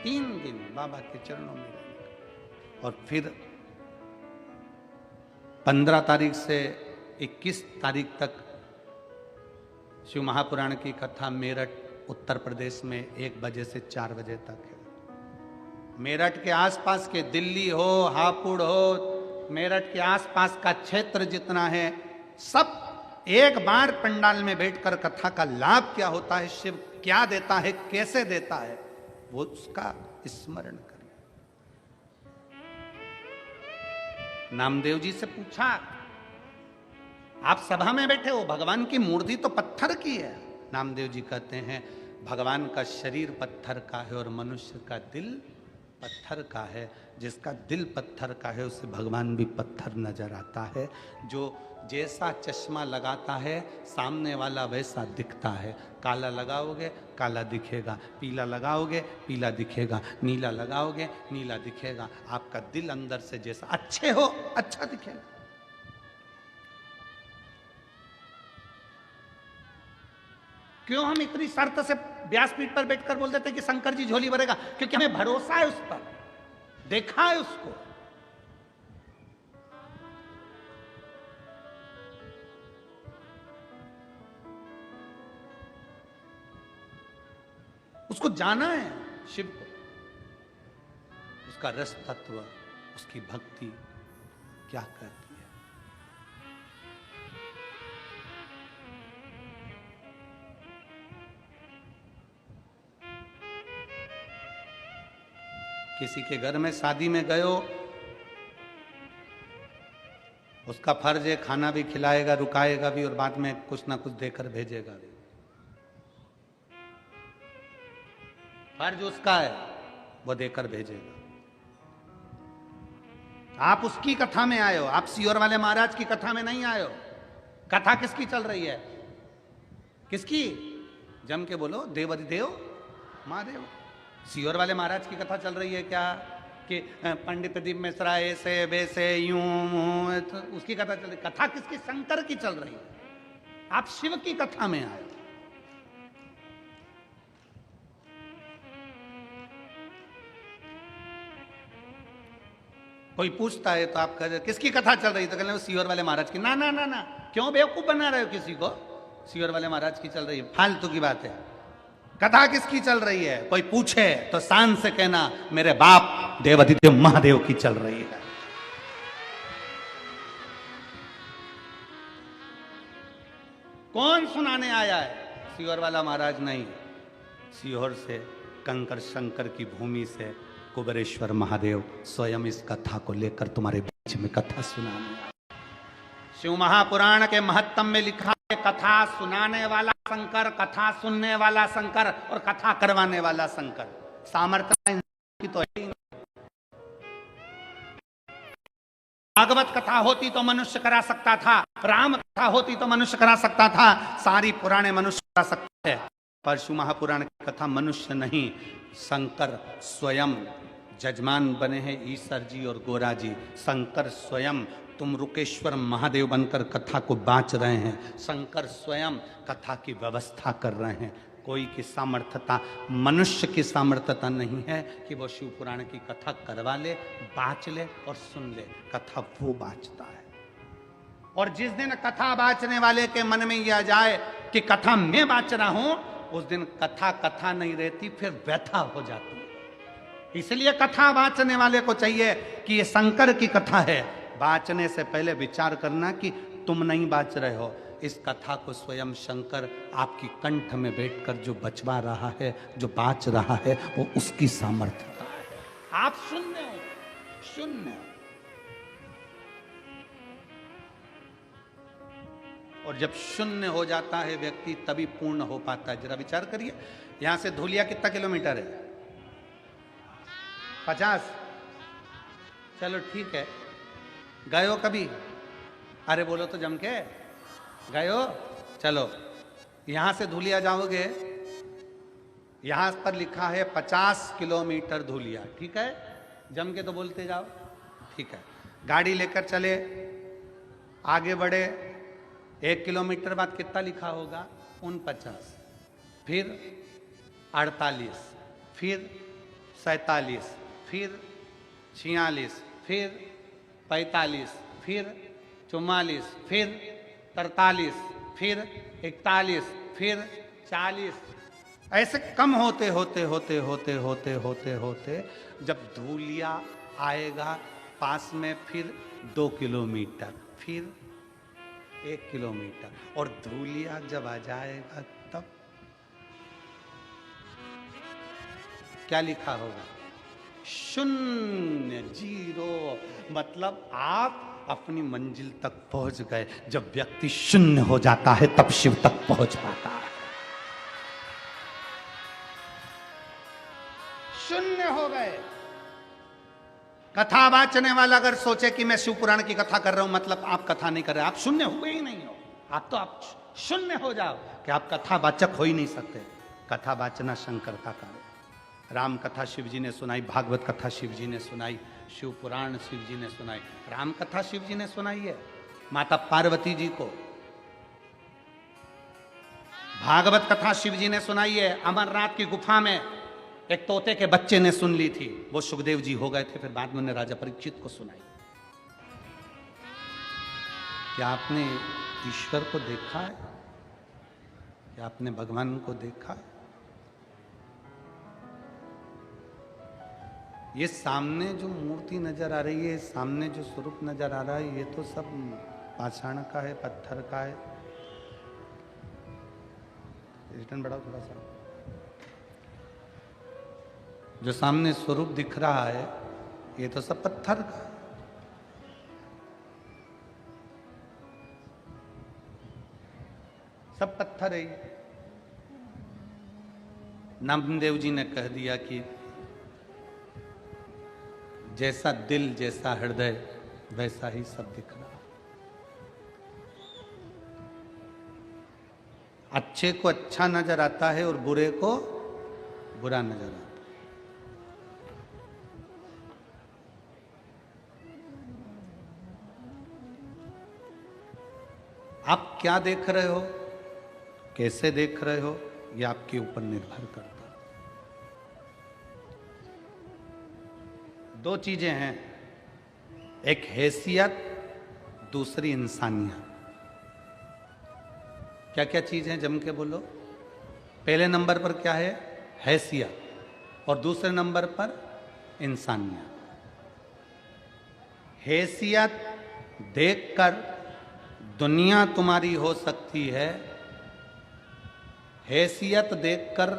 3 दिन बाबा के चरणों में रहेंगे। और फिर 15 तारीख से 21 तारीख तक शिव महापुराण की कथा मेरठ उत्तर प्रदेश में 1 बजे से 4 बजे तक है। मेरठ के आसपास के दिल्ली हो, हापुड़ हो, मेरठ के आसपास का क्षेत्र जितना है, सब एक बार पंडाल में बैठकर कथा का लाभ क्या होता है, शिव क्या देता है, कैसे देता है, वो उसका स्मरण करें। नामदेव जी से पूछा, आप सभा में बैठे हो, भगवान की मूर्ति तो पत्थर की है। नामदेव जी कहते हैं भगवान का शरीर पत्थर का है और मनुष्य का दिल पत्थर का है। जिसका दिल पत्थर का है उसे भगवान भी पत्थर नजर आता है। जो जैसा चश्मा लगाता है सामने वाला वैसा दिखता है। काला लगाओगे काला दिखेगा, पीला लगाओगे पीला दिखेगा, नीला लगाओगे नीला दिखेगा। आपका दिल अंदर से जैसा अच्छे हो अच्छा दिखेगा। क्यों हम इतनी शर्त से व्यासपीठ पर बैठकर बोल देते कि शंकर जी झोली भरेगा? क्योंकि हमें भरोसा है उस पर, देखा है उसको। उसको जाना है शिव को, उसका रस तत्व, उसकी भक्ति क्या कहती है। किसी के घर में शादी में गए हो, उसका फर्ज है खाना भी खिलाएगा, रुकाएगा भी और बाद में कुछ ना कुछ देकर भेजेगा भी। फर्ज उसका है, वो देकर भेजेगा। आप उसकी कथा में आए हो, आप सीहोर वाले महाराज की कथा में नहीं आए हो। कथा किसकी चल रही है? किसकी? जम के बोलो, देवाधिदेव महादेव। सीहोर वाले महाराज की कथा चल रही है क्या कि पंडित प्रदीप मिश्रा ऐसे वैसे यूं, तो उसकी कथा चल रही। कथा किसकी? शंकर की चल रही है। आप शिव की कथा में आए। कोई पूछता है तो आप कह किसकी कथा चल रही, तो कहते हैं सीहोर वाले महाराज की। ना ना ना ना, क्यों बेवकूफ बना रहे हो किसी को? सीहोर वाले महाराज की चल रही है, फालतू की बात है। कथा किसकी चल रही है? कोई पूछे तो शान से कहना मेरे बाप देवाधिदेव महादेव की चल रही है। कौन सुनाने आया है? सीहोर वाला महाराज नहीं। सीहोर से कंकर शंकर की भूमि से कुबेरेश्वर महादेव स्वयं इस कथा को लेकर तुम्हारे बीच में कथा सुनाने। शिव महापुराण के महत्तम में लिखा है कथा सुनाने वाला शंकर, कथा सुनने वाला शंकर और कथा करवाने वाला शंकर। सामर्थ्य की तो है। भागवत कथा होती तो मनुष्य करा सकता था, राम कथा होती तो मनुष्य करा सकता था, सारी पुराणे मनुष्य करा सकते हैं। पर शिव महापुराण की कथा मनुष्य नहीं, शंकर स्वयं जजमान बने हैं। ईश्वर जी और गोरा जी, शंकर स्वयं तुम रुकेश्वर महादेव बनकर कथा को बांच रहे हैं। शंकर स्वयं कथा की व्यवस्था कर रहे हैं। कोई की सामर्थ्यता, मनुष्य की सामर्थ्यता नहीं है कि वो शिव पुराण की कथा करवा ले, बाँच ले और सुन ले। कथा वो बाँचता है। और जिस दिन कथा बाँचने वाले के मन में यह जाए कि कथा मैं बाँच रहा हूं, उस दिन कथा कथा नहीं रहती, फिर व्यथा हो जाती है। इसलिए कथा बाँचने वाले को चाहिए कि ये शंकर की कथा है। बाँचने से पहले विचार करना कि तुम नहीं बाँच रहे हो, इस कथा को स्वयं शंकर आपकी कंठ में बैठकर जो बचवा रहा है, जो बाँच रहा है, वो उसकी सामर्थ्यता है। आप शून्य हो, शून्य। और जब शून्य हो जाता है व्यक्ति, तभी पूर्ण हो पाता है। जरा विचार करिए, यहां से धूलिया कितना किलोमीटर है? 50। चलो ठीक है, गए हो कभी? अरे बोलो तो जम के, गए हो? चलो, यहां से धूलिया जाओगे, यहां पर लिखा है 50 किलोमीटर धूलिया, ठीक है? जम के तो बोलते जाओ, ठीक है। गाड़ी लेकर चले, आगे बढ़े, 1 किलोमीटर बाद कितना लिखा होगा? 49, फिर 48, फिर 47, फिर 46, फिर 45, फिर 44, फिर 43, फिर 41, फिर 40। ऐसे कम होते होते होते होते होते होते होते जब धूलिया आएगा पास में, फिर 2 किलोमीटर, फिर 1 किलोमीटर। और धूलिया जब आ जाएगा तब क्या लिखा होगा? शून्य, 0। मतलब आप अपनी मंजिल तक पहुंच गए। जब व्यक्ति शून्य हो जाता है तब शिव तक पहुंच पाता है। शून्य हो गए। कथा वाचने वाला अगर सोचे कि मैं शिव पुराण की कथा कर रहा हूं, मतलब आप कथा नहीं कर रहे, आप शून्य हुए ही नहीं हो। आप शून्य हो जाओ कि आप कथा वाचक हो ही नहीं सकते। कथा वाचना शंकर का कार्य। राम कथा शिव जी ने सुनाई, भागवत कथा शिव जी ने सुनाई, शिव पुराण शिव जी ने सुनाई। राम कथा शिव जी ने सुनाई है माता पार्वती जी को, भागवत कथा शिव जी ने सुनाई है अमरनाथ की गुफा में एक तोते के बच्चे ने सुन ली थी। वो सुखदेव जी हो गए थे, फिर बाद में उन्हें राजा परीक्षित को सुनाई। क्या आपने ईश्वर को देखा है? क्या आपने भगवान को देखा है? ये सामने जो मूर्ति नजर आ रही है, सामने जो स्वरूप नजर आ रहा है, ये तो सब पाषाण का है, पत्थर का है। रिटर्न बढ़ाओ थोड़ा सा। जो सामने स्वरूप दिख रहा है, ये तो सब पत्थर का है। सब पत्थर है। नामदेव जी ने कह दिया कि जैसा दिल, जैसा हृदय, वैसा ही सब दिख रहा। अच्छे को अच्छा नजर आता है और बुरे को बुरा नजर आता है। आप क्या देख रहे हो, कैसे देख रहे हो, यह आपके ऊपर निर्भर करता है। 2 चीजें हैं, एक हैसियत, दूसरी इंसानियत। क्या क्या चीज है, जम के बोलो। पहले नंबर पर क्या है? हैसियत, और दूसरे नंबर पर इंसानियत। हैसियत देखकर दुनिया तुम्हारी हो सकती है, हैसियत देखकर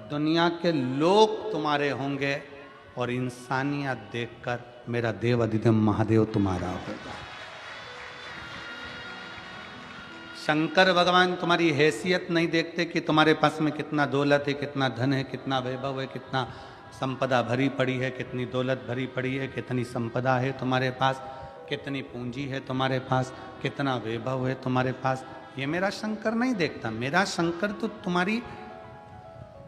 दुनिया के लोग तुम्हारे होंगे, और इंसानियत देखकर मेरा देव अधिदेव महादेव तुम्हारा होगा। शंकर भगवान तुम्हारी हैसियत नहीं देखते कि तुम्हारे पास में कितना दौलत है, कितना धन है, कितना वैभव है, कितना संपदा भरी पड़ी है, कितनी दौलत भरी पड़ी है, कितनी संपदा है तुम्हारे पास, कितनी पूंजी है तुम्हारे पास, कितना वैभव है तुम्हारे पास। ये मेरा शंकर नहीं देखता। मेरा शंकर तो तुम्हारी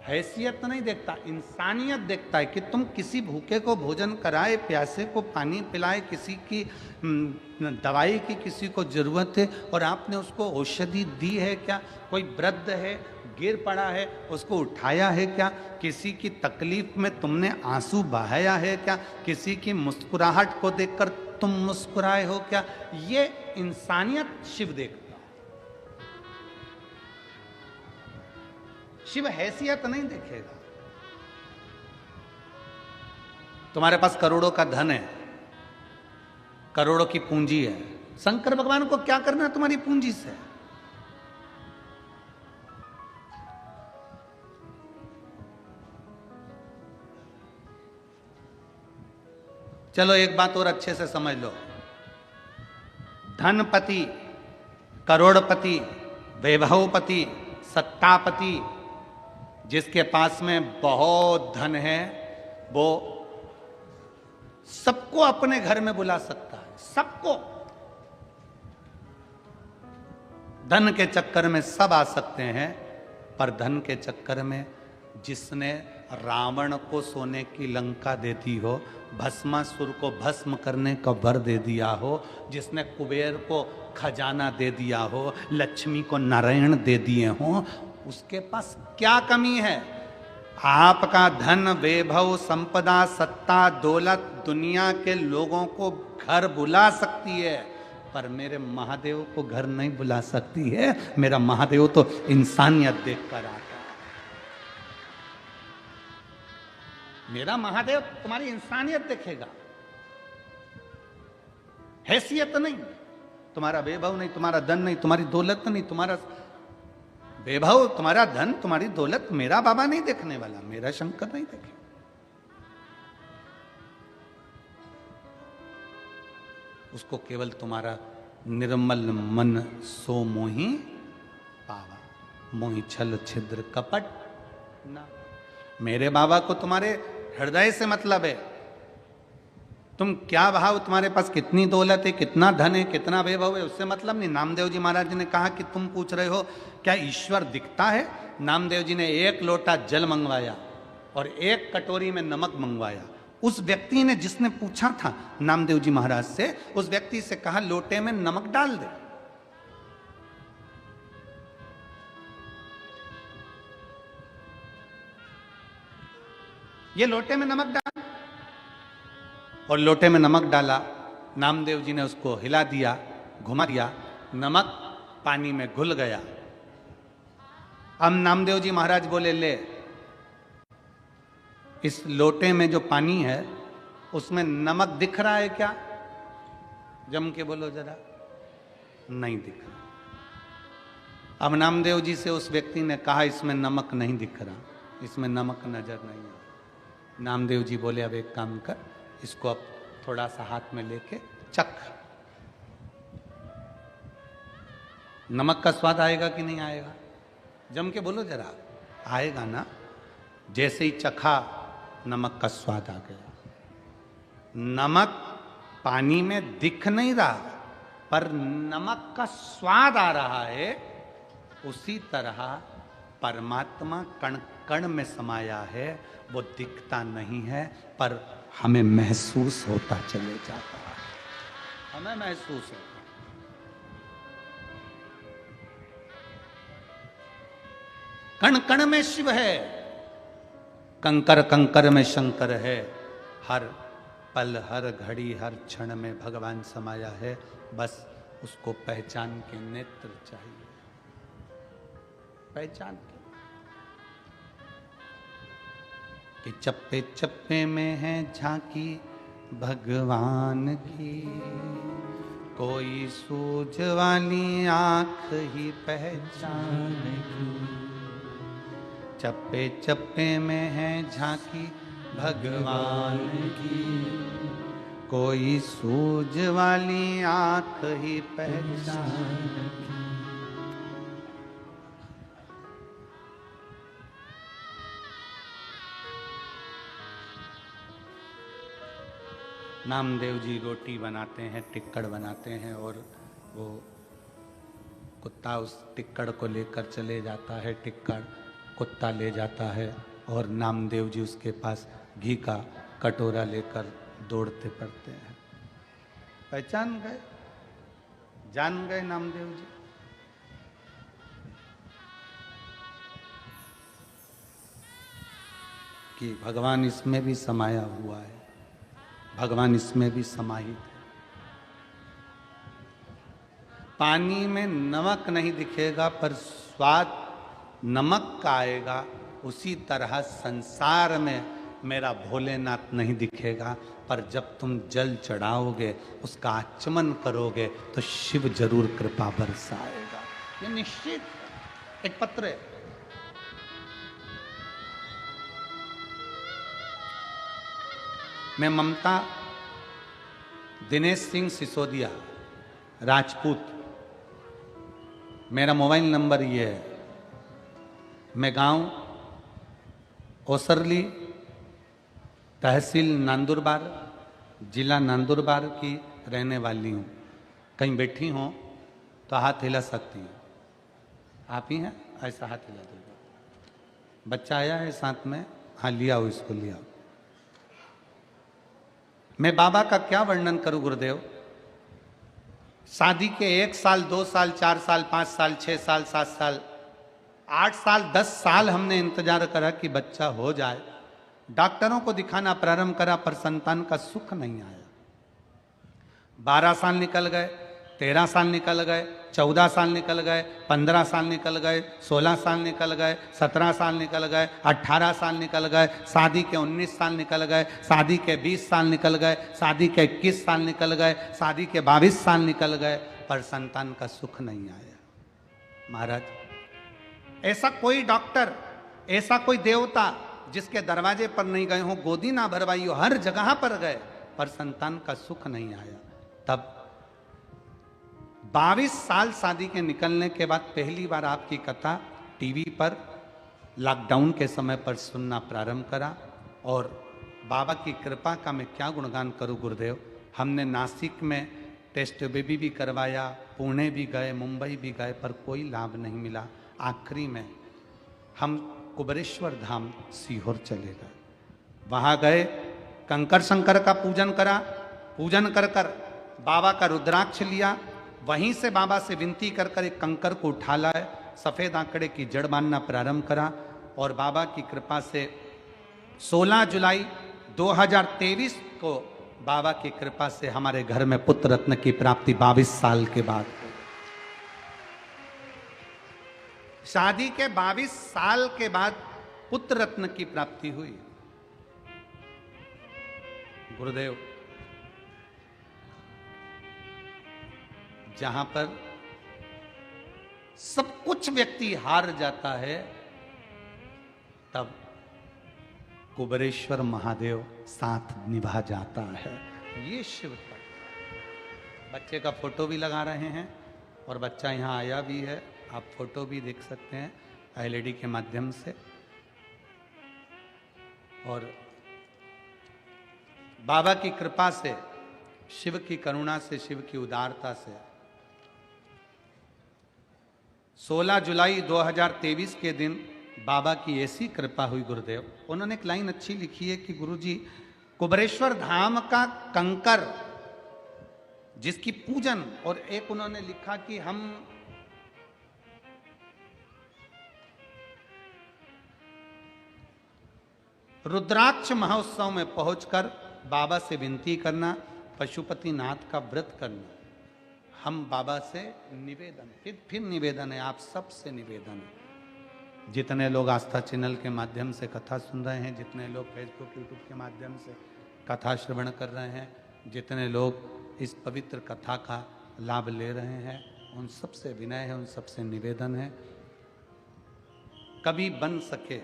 हैसियत नहीं देखता, इंसानियत देखता है कि तुम किसी भूखे को भोजन कराए, प्यासे को पानी पिलाए, किसी की दवाई की किसी को जरूरत है और आपने उसको औषधि दी है क्या? कोई वृद्ध है, गिर पड़ा है उसको उठाया है क्या? किसी की तकलीफ में तुमने आंसू बहाया है क्या? किसी की मुस्कुराहट को देखकर तुम मुस्कुराए हो क्या? ये इंसानियत शिव देखता है। शिव हैसियत नहीं देखेगा। तुम्हारे पास करोड़ों का धन है, करोड़ों की पूंजी है, शंकर भगवान को क्या करना है तुम्हारी पूंजी से? चलो एक बात और अच्छे से समझ लो, धनपति, करोड़पति, वैभवपति, सत्तापति, जिसके पास में बहुत धन है वो सबको अपने घर में बुला सकता है, सबको। धन के चक्कर में सब आ सकते हैं, पर धन के चक्कर में जिसने रावण को सोने की लंका दे दी हो, भस्मासुर को भस्म करने का वर दे दिया हो, जिसने कुबेर को खजाना दे दिया हो, लक्ष्मी को नारायण दे दिए हो, उसके पास क्या कमी है? आपका धन, वैभव, संपदा, सत्ता, दौलत दुनिया के लोगों को घर बुला सकती है, पर मेरे महादेव को घर नहीं बुला सकती है। मेरा महादेव तो इंसानियत देखकर आता है। मेरा महादेव तुम्हारी इंसानियत देखेगा, हैसियत नहीं, तुम्हारा वैभव नहीं, तुम्हारा धन नहीं, तुम्हारी दौलत नहीं। तुम्हारा वैभव, तुम्हारा धन, तुम्हारी दौलत मेरा बाबा नहीं देखने वाला, मेरा शंकर नहीं देखे। उसको केवल तुम्हारा निर्मल मन सो मोहि पावा, मोहि छल छिद्र कपट ना। मेरे बाबा को तुम्हारे हृदय से मतलब है। तुम क्या भाव, तुम्हारे पास कितनी दौलत है, कितना धन है, कितना वैभव है, उससे मतलब नहीं। नामदेव जी महाराज ने कहा कि तुम पूछ रहे हो क्या ईश्वर दिखता है? नामदेव जी ने एक लोटा जल मंगवाया और एक कटोरी में नमक मंगवाया। उस व्यक्ति ने, जिसने पूछा था नामदेव जी महाराज से, उस व्यक्ति से कहा लोटे में नमक डाल दे। ये लोटे में नमक डाल, और लोटे में नमक डाला। नामदेव जी ने उसको हिला दिया, घुमा दिया, नमक पानी में घुल गया। अब नामदेव जी महाराज बोले, ले इस लोटे में जो पानी है उसमें नमक दिख रहा है क्या? जम के बोलो जरा। नहीं दिख रहा। अब नामदेव जी से उस व्यक्ति ने कहा इसमें नमक नहीं दिख रहा, इसमें नमक नजर नहीं आ। नामदेव जी बोले अब एक काम कर, इसको अब थोड़ा सा हाथ में लेके चख, नमक का स्वाद आएगा कि नहीं आएगा? जम के बोलो जरा। आएगा ना? जैसे ही चखा, नमक का स्वाद आ गया। नमक पानी में दिख नहीं रहा, पर नमक का स्वाद आ रहा है। उसी तरह परमात्मा कण कण में समाया है, वो दिखता नहीं है, पर हमें महसूस होता चले जाता है। हमें महसूस होता। कण कण में शिव है, कंकर कंकर में शंकर है, हर पल, हर घड़ी, हर क्षण में भगवान समाया है। बस उसको पहचान के नेत्र चाहिए, पहचान के, कि चप्पे चप्पे में है झांकी भगवान की, कोई सूझ वाली आंख ही पहचान की। चप्पे चप्पे में है झांकी भगवान की, कोई सूझ वाली आंख ही पहचान की। नामदेव जी रोटी बनाते हैं, टिक्कड़ बनाते हैं, और वो कुत्ता उस टिक्कड़ को लेकर चले जाता है। टिक्कड़ कुत्ता ले जाता है और नामदेव जी उसके पास घी का कटोरा लेकर दौड़ते पड़ते हैं। पहचान गए, जान गए नामदेव जी। कि भगवान इसमें भी समाया हुआ है, भगवान इसमें भी समाहित है। पानी में नमक नहीं दिखेगा पर स्वाद नमक का आएगा, उसी तरह संसार में मेरा भोलेनाथ नहीं दिखेगा, पर जब तुम जल चढ़ाओगे, उसका आचमन करोगे तो शिव जरूर कृपा बरसाएगा। ये निश्चित है। एक पत्र है, मैं ममता दिनेश सिंह सिसोदिया राजपूत, मेरा मोबाइल नंबर ये है। मैं गांव ओसरली, तहसील नंदुरबार, जिला नंदुरबार की रहने वाली हूँ। कहीं बैठी हो तो हाथ हिला सकती हैं। आप ही हैं? ऐसा हाथ हिला दीजिए। बच्चा आया है साथ में? हाँ, लिया हो, इसको लिया। मैं बाबा का क्या वर्णन करूं गुरुदेव। शादी के 1 साल, 2 साल, 4 साल, 5 साल, 6 साल, 7 साल, 8 साल, 10 साल हमने इंतजार करा कि बच्चा हो जाए। डॉक्टरों को दिखाना प्रारंभ करा पर संतान का सुख नहीं आया। 12 साल निकल गए, 13 साल निकल गए, 14 साल निकल गए, 15 साल निकल गए, 16 साल निकल गए, 17 साल निकल गए, 18 साल निकल गए, शादी के 19 साल निकल गए, शादी के 20 साल निकल गए, शादी के 21 साल निकल गए, शादी के 22 साल निकल गए, पर संतान का सुख नहीं आया। महाराज, ऐसा कोई डॉक्टर, ऐसा कोई देवता जिसके दरवाजे पर नहीं गए हो, गोदी ना भरवाई हो, हर जगह पर गए, पर संतान का सुख नहीं आया। तब 22 साल शादी के निकलने के बाद पहली बार आपकी कथा टीवी पर लॉकडाउन के समय पर सुनना प्रारंभ करा। और बाबा की कृपा का मैं क्या गुणगान करूं गुरुदेव। हमने नासिक में टेस्ट बेबी भी करवाया, पुणे भी गए, मुंबई भी गए, पर कोई लाभ नहीं मिला। आखिरी में हम कुबरेश्वर धाम सीहोर चले गए। वहां गए, कंकर शंकर का पूजन करा, पूजन कर कर बाबा का रुद्राक्ष लिया, वहीं से बाबा से विनती कर कर एक कंकर को उठा लाए, सफेद आंकड़े की जड़ बांधना प्रारंभ करा, और बाबा की कृपा से 16 जुलाई 2023 को बाबा की कृपा से हमारे घर में पुत्र रत्न की प्राप्ति 22 साल के बाद। शादी के 22 साल के बाद पुत्र रत्न की प्राप्ति हुई। गुरुदेव, जहां पर सब कुछ व्यक्ति हार जाता है, तब कुबरेश्वर महादेव साथ निभा जाता है। ये शिव का। बच्चे का फोटो भी लगा रहे हैं, और बच्चा यहां आया भी है, आप फोटो भी देख सकते हैं एलईडी के माध्यम से। और बाबा की कृपा से, शिव की करुणा से, शिव की उदारता से 16 जुलाई 2023 के दिन बाबा की ऐसी कृपा हुई गुरुदेव। उन्होंने एक लाइन अच्छी लिखी है कि गुरुजी, कुबरेश्वर धाम का कंकर जिसकी पूजन, और एक उन्होंने लिखा कि हम रुद्राक्ष महोत्सव में पहुंचकर बाबा से विनती करना, पशुपति नाथ का व्रत करना। हम बाबा से निवेदन, फिर निवेदन है, आप सबसे निवेदन है। जितने लोग आस्था चैनल के माध्यम से कथा सुन रहे हैं, जितने लोग फेसबुक यूट्यूब के माध्यम से कथा श्रवण कर रहे हैं, जितने लोग इस पवित्र कथा का लाभ ले रहे हैं, उन सबसे विनय है, उन सबसे निवेदन है, कभी बन सके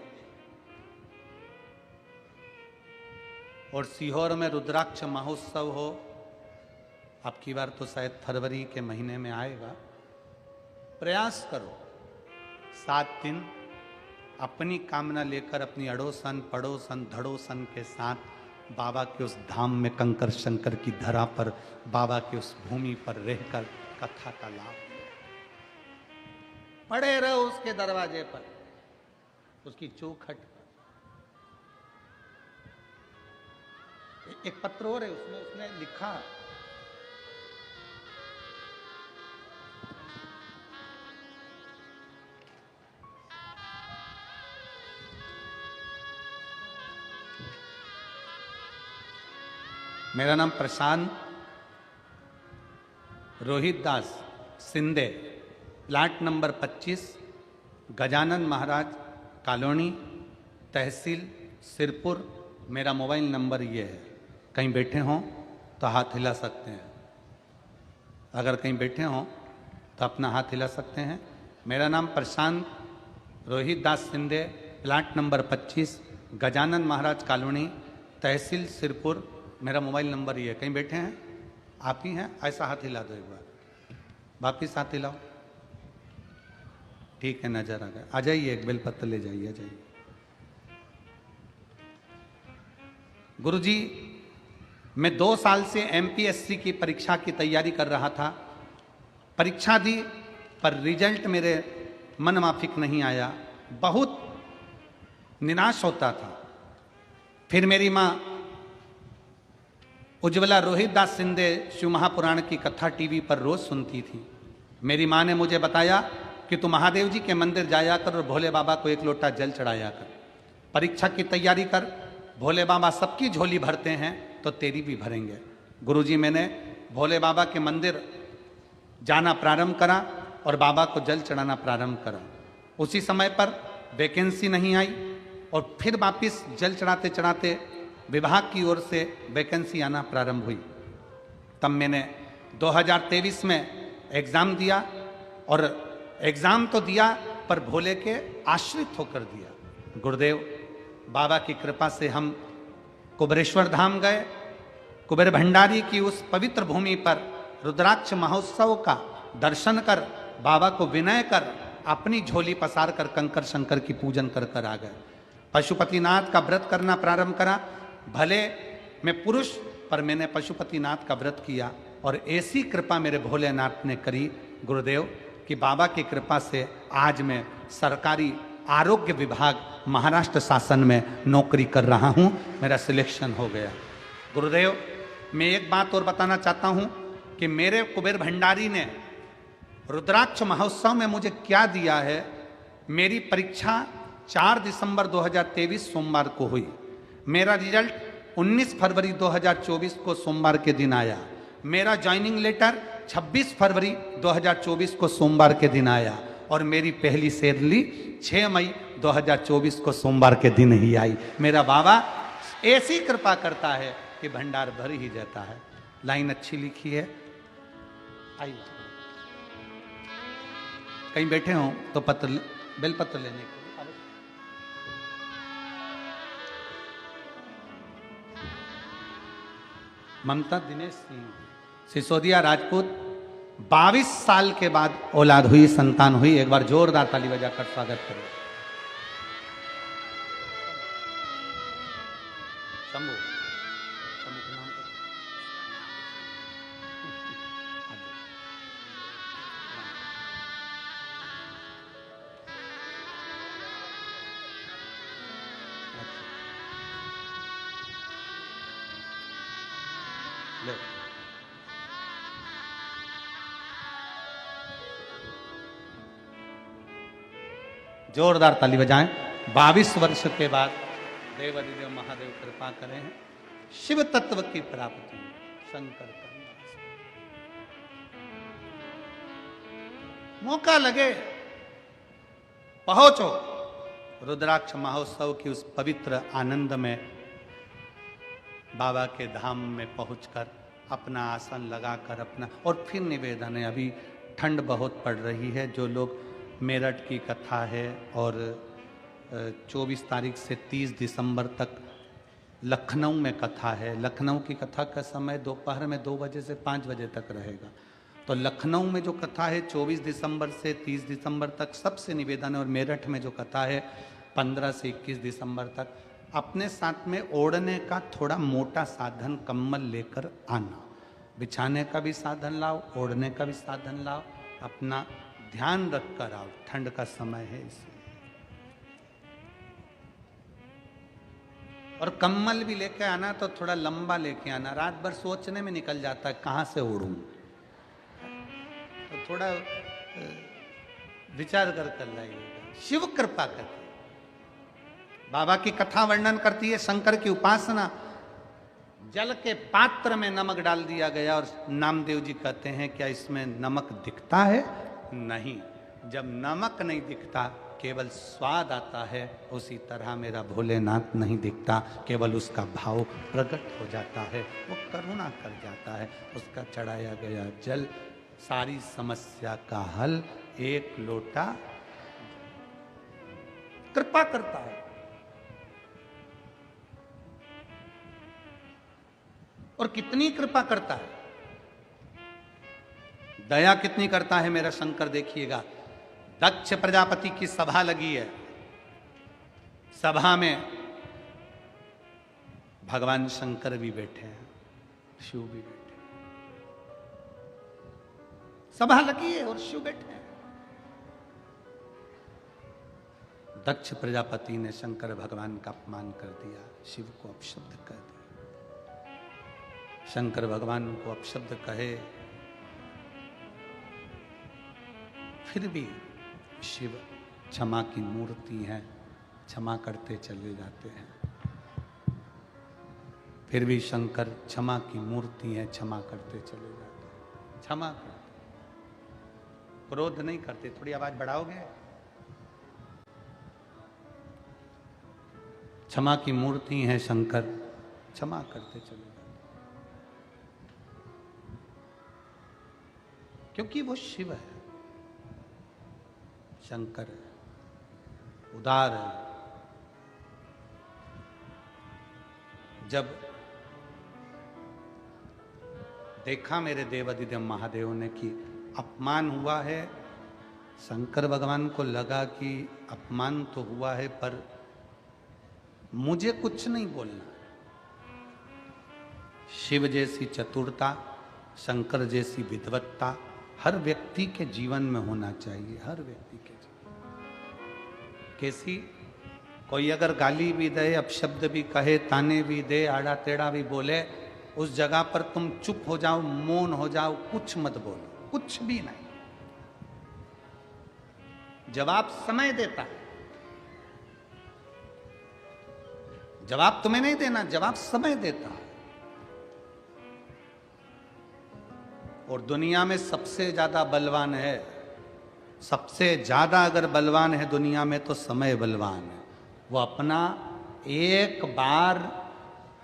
और सीहोर में रुद्राक्ष महोत्सव हो। अब की बार तो शायद फरवरी के महीने में आएगा। प्रयास करो 7 दिन अपनी कामना लेकर, अपनी अड़ोसन पड़ोसन धड़ोसन के साथ बाबा के उस धाम में, कंकर शंकर की धरा पर, बाबा के उस भूमि पर रहकर कथा का लाभ पड़े रहो उसके दरवाजे पर, उसकी चौखट पर। एक पत्र और है, उसमें उसने लिखा, मेरा नाम प्रशांत रोहित दास Shinde, plot number 25, Gajanan Maharaj colony, तहसील सिरपुर। मेरा मोबाइल नंबर ये है। कहीं बैठे हों तो हाथ हिला सकते हैं। अगर कहीं बैठे हों तो अपना हाथ हिला सकते हैं। मेरा नाम प्रशांत रोहित दास Shinde, plot number 25, Gajanan Maharaj colony, तहसील सिरपुर। मेरा मोबाइल नंबर ये है। कहीं बैठे हैं? आप ही हैं? ऐसा हाथ हिला दो एक बार, वापिस हाथ हिलाओ। ठीक है, नजर आ गया। आ जाइए, एक बेलपत्र ले जाइए। आ जाइए। गुरुजी, मैं 2 साल से एमपीएससी की परीक्षा की तैयारी कर रहा था। परीक्षा दी पर रिजल्ट मेरे मन माफिक नहीं आया। बहुत निराश होता था। फिर मेरी माँ उज्ज्वला रोहित दास सिंधे शिव महापुराण की कथा टीवी पर रोज सुनती थी। मेरी माँ ने मुझे बताया कि तू महादेव जी के मंदिर जाया कर और भोले बाबा को 1 लोटा जल चढ़ाया कर। परीक्षा की तैयारी कर, भोले बाबा सबकी झोली भरते हैं तो तेरी भी भरेंगे। गुरुजी, मैंने भोले बाबा के मंदिर जाना प्रारंभ करा और बाबा को जल चढ़ाना प्रारंभ करा। उसी समय पर वैकेंसी नहीं आई और फिर वापिस जल चढ़ाते चढ़ाते विभाग की ओर से वैकेंसी आना प्रारंभ हुई। तब मैंने 2023 में एग्ज़ाम दिया और एग्ज़ाम तो दिया पर भोले के आश्रित होकर दिया। गुरुदेव बाबा की कृपा से हम कुबेरेश्वर धाम गए। कुबेर भंडारी की उस पवित्र भूमि पर रुद्राक्ष महोत्सव का दर्शन कर, बाबा को विनय कर, अपनी झोली पसार कर कंकर शंकर की पूजन कर कर आ गए। पशुपतिनाथ का व्रत करना प्रारंभ करा। भले मैं पुरुष, पर मैंने पशुपतिनाथ का व्रत किया और ऐसी कृपा मेरे भोलेनाथ ने करी गुरुदेव कि बाबा की कृपा से आज मैं सरकारी आरोग्य विभाग महाराष्ट्र शासन में नौकरी कर रहा हूँ। मेरा सिलेक्शन हो गया। गुरुदेव, मैं एक बात और बताना चाहता हूँ कि मेरे कुबेर भंडारी ने रुद्राक्ष महोत्सव में मुझे क्या दिया है। मेरी परीक्षा 4 दिसंबर 2023 सोमवार को हुई। मेरा रिजल्ट 19 फरवरी 2024 को सोमवार के दिन आया। मेरा ज्वाइनिंग लेटर 26 फरवरी 2024 को सोमवार के दिन आया और मेरी पहली सैलरी 6 मई 2024 को सोमवार के दिन ही आई। मेरा बाबा ऐसी कृपा करता है कि भंडार भर ही जाता है। लाइन अच्छी लिखी है। आइए, कहीं बैठे हों तो पत्र, बेलपत्र लेने के लिए ममता दिनेश सिंह सिसोदिया राजपूत, 22 साल के बाद औलाद हुई, संतान हुई। एक बार जोरदार ताली बजाकर स्वागत करें। शंभू, शंभू के नाम पर ले। जोरदार ताली बजाएं। 22 वर्ष के बाद देव अधिदेव महादेव कृपा करें हैं। शिव तत्व की प्राप्ति शंकर करना। मौका लगे पहुंचो रुद्राक्ष महोत्सव की उस पवित्र आनंद में, बाबा के धाम में पहुंचकर अपना आसन लगाकर अपना। और फिर निवेदन है, अभी ठंड बहुत पड़ रही है। जो लोग मेरठ की कथा है और 24 तारीख से 30 दिसंबर तक लखनऊ में कथा है। लखनऊ की कथा का समय दोपहर में 2 बजे से 5 बजे तक रहेगा। तो लखनऊ में जो कथा है 24 दिसंबर से 30 दिसंबर तक सबसे निवेदन है। और मेरठ में जो कथा है 15 से 21 दिसंबर तक, अपने साथ में ओढ़ने का थोड़ा मोटा साधन कम्बल लेकर आना। बिछाने का भी साधन लाओ, ओढ़ने का भी साधन लाओ। अपना ध्यान रख कर आओ, ठंड का समय है इसलिए। और कम्बल भी लेके आना तो थोड़ा लंबा लेके आना। रात भर सोचने में निकल जाता है कहाँ से ओढ़ूं, तो थोड़ा विचार कर लाइएगा। शिव कृपा करती है। बाबा की कथा वर्णन करती है शंकर की उपासना। जल के पात्र में नमक डाल दिया गया और नामदेव जी कहते हैं क्या इसमें नमक दिखता है? नहीं। जब नमक नहीं दिखता, केवल स्वाद आता है, उसी तरह मेरा भोलेनाथ नहीं दिखता, केवल उसका भाव प्रकट हो जाता है, वो करुणा कर जाता है। उसका चढ़ाया गया जल सारी समस्या का हल, एक लोटा कृपा करता है। और कितनी कृपा करता है, दया कितनी करता है मेरा शंकर। देखिएगा, दक्ष प्रजापति की सभा लगी है, सभा में भगवान शंकर भी बैठे हैं, शिव भी बैठे हैं, सभा लगी है और शिव बैठे हैं। दक्ष प्रजापति ने शंकर भगवान का अपमान कर दिया, शिव को अपशब्द कर दिया। शंकर भगवान को अपशब्द कहे, फिर भी शिव क्षमा की मूर्ति है, क्षमा करते चले जाते हैं। फिर भी शंकर क्षमा की मूर्ति है, क्षमा करते चले जाते हैं, क्षमा करते, क्रोध नहीं करते। थोड़ी आवाज बढ़ाओगे? क्षमा की मूर्ति है शंकर, क्षमा करते चले जाते, क्योंकि वो शिव है, शंकर है, उदार है। जब देखा मेरे देवाधिदेव महादेव ने कि अपमान हुआ है, शंकर भगवान को लगा कि अपमान तो हुआ है पर मुझे कुछ नहीं बोलना। शिव जैसी चतुरता, शंकर जैसी विद्वत्ता हर व्यक्ति के जीवन में होना चाहिए, हर व्यक्ति के जीवन। कैसी? कोई अगर गाली भी दे, अपशब्द भी कहे, ताने भी दे, आड़ा टेढ़ा भी बोले, उस जगह पर तुम चुप हो जाओ, मौन हो जाओ, कुछ मत बोलो, कुछ भी नहीं। जवाब समय देता है, जवाब तुम्हें नहीं देना, जवाब समय देता है। और दुनिया में सबसे ज्यादा बलवान है, सबसे ज्यादा अगर बलवान है दुनिया में तो समय बलवान है। वो अपना एक बार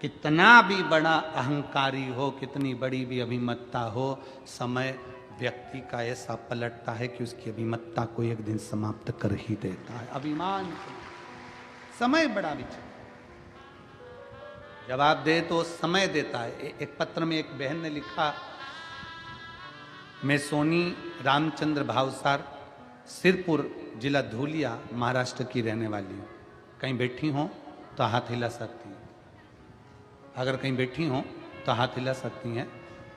कितना भी बड़ा अहंकारी हो, कितनी बड़ी भी अभिमत्ता हो, समय व्यक्ति का ऐसा पलटता है कि उसकी अभिमत्ता को एक दिन समाप्त कर ही देता है। अभिमान समय बड़ा विचार जवाब दे तो समय देता है। एक पत्र में एक बहन ने लिखा, मैं सोनी रामचंद्र भावसार, सिरपुर जिला धूलिया, महाराष्ट्र की रहने वाली हूँ। कहीं बैठी हो तो हाथ हिला सकती हैं, अगर कहीं बैठी हो तो हाथ हिला सकती हैं।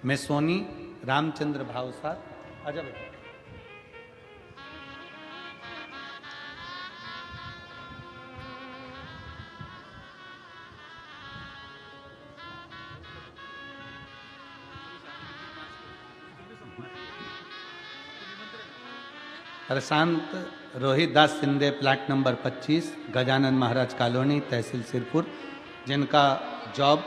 मैं सोनी रामचंद्र भावसार। आजा बेटा। प्रशांत रोहित दास Shinde, plot number 25, Gajanan Maharaj colony, तहसील सिरपुर, जिनका जॉब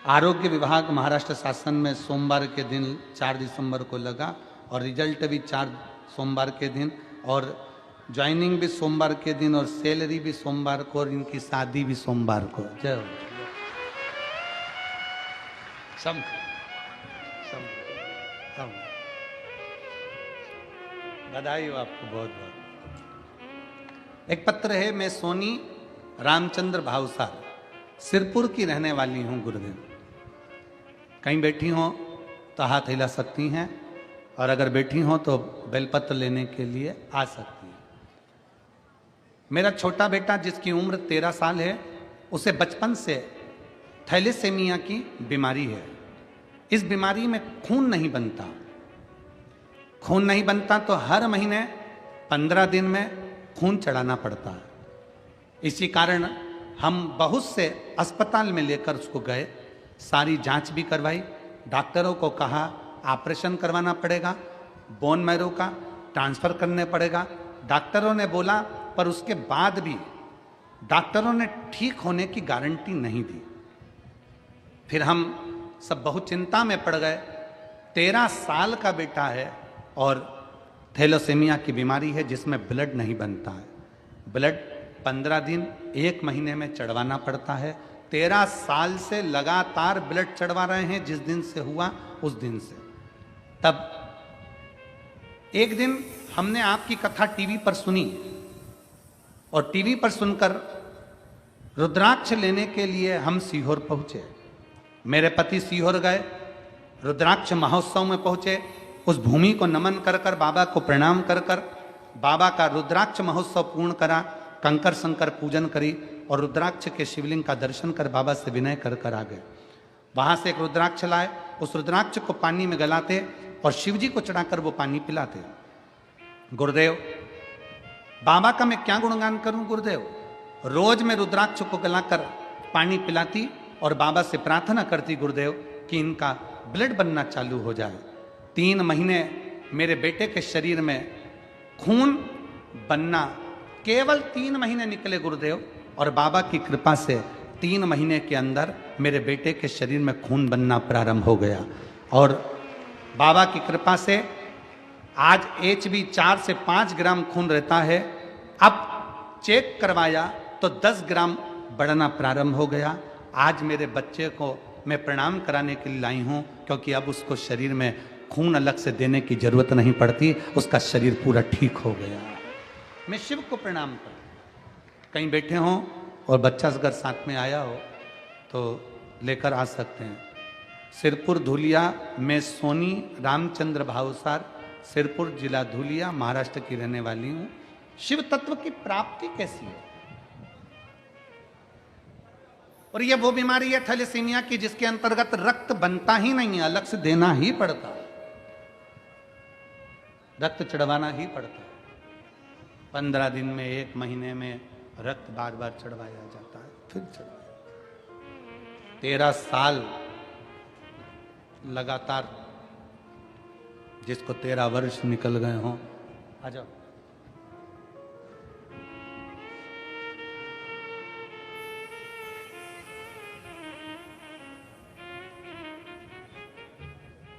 आरोग्य विभाग महाराष्ट्र शासन में सोमवार के दिन 4 दिसंबर को लगा और रिजल्ट भी 4 सोमवार के दिन, और ज्वाइनिंग भी सोमवार के दिन, और सैलरी भी सोमवार को, और इनकी शादी भी सोमवार को। जय हो। सब बधाई हो आपको, बहुत बहुत। एक पत्र है, मैं सोनी रामचंद्र भावसार, सिरपुर की रहने वाली हूँ गुरुदेव। कहीं बैठी हो तो हाथ हिला सकती हैं, और अगर बैठी हो तो बेलपत्र लेने के लिए आ सकती हैं। मेरा छोटा बेटा जिसकी उम्र 13 साल है, उसे बचपन से थैलेसेमिया की बीमारी है। इस बीमारी में खून नहीं बनता, खून नहीं बनता तो हर महीने 15 दिन में खून चढ़ाना पड़ता है। इसी कारण हम बहुत से अस्पताल में लेकर उसको गए, सारी जांच भी करवाई, डॉक्टरों को कहा ऑपरेशन करवाना पड़ेगा, बोन मैरो का ट्रांसफर करने पड़ेगा। डॉक्टरों ने बोला, पर उसके बाद भी डॉक्टरों ने ठीक होने की गारंटी नहीं दी। फिर हम सब बहुत चिंता में पड़ गए। 13 साल का बेटा है और थैलेसीमिया की बीमारी है जिसमें ब्लड नहीं बनता है। ब्लड 15 दिन 1 महीने में चढ़वाना पड़ता है। 13 साल से लगातार ब्लड चढ़वा रहे हैं, जिस दिन से हुआ उस दिन से। तब एक दिन हमने आपकी कथा टीवी पर सुनी और टीवी पर सुनकर रुद्राक्ष लेने के लिए हम सीहोर पहुंचे। मेरे पति सीहोर गए, रुद्राक्ष महोत्सव में पहुंचे। उस भूमि को नमन कर कर, बाबा को प्रणाम कर कर, बाबा का रुद्राक्ष महोत्सव पूर्ण करा, कंकर शंकर पूजन करी और रुद्राक्ष के शिवलिंग का दर्शन कर बाबा से विनय कर कर आ गए। वहां से एक रुद्राक्ष लाए, उस रुद्राक्ष को पानी में गलाते और शिव जी को चढ़ाकर वो पानी पिलाते। गुरुदेव, बाबा का मैं क्या गुणगान करूं गुरुदेव। रोज मैं रुद्राक्ष को गलाकर पानी पिलाती और बाबा से प्रार्थना करती, गुरुदेव, कि इनका ब्लड बनना चालू हो जाए। 3 महीने मेरे बेटे के शरीर में खून बनना, केवल 3 महीने निकले गुरुदेव, और बाबा की कृपा से 3 महीने के अंदर मेरे बेटे के शरीर में खून बनना प्रारंभ हो गया। और बाबा की कृपा से आज HB 4 से 5 ग्राम खून रहता है। अब चेक करवाया तो 10 ग्राम बढ़ना प्रारंभ हो गया। आज मेरे बच्चे को मैं प्रणाम कराने के लिए लाई हूं, क्योंकि अब उसको शरीर में खून अलग से देने की जरूरत नहीं पड़ती, उसका शरीर पूरा ठीक हो गया। मैं शिव को प्रणाम कर, कहीं बैठे हों और बच्चा अगर साथ में आया हो तो लेकर आ सकते हैं। सिरपुर धुलिया में सोनी रामचंद्र भावसार, सिरपुर जिला धुलिया, महाराष्ट्र की रहने वाली हूं। शिव तत्व की प्राप्ति कैसी है? और ये वो बीमारी है थैलेसीमिया की जिसके अंतर्गत रक्त बनता ही नहीं है, अलग से देना ही पड़ता है, रक्त चढ़वाना ही पड़ता है। 15 दिन में, 1 महीने में रक्त बार बार चढ़वाया जाता है, फिर चढ़वाया। 13 साल लगातार, जिसको 13 वर्ष निकल गए हों। आ जाओ।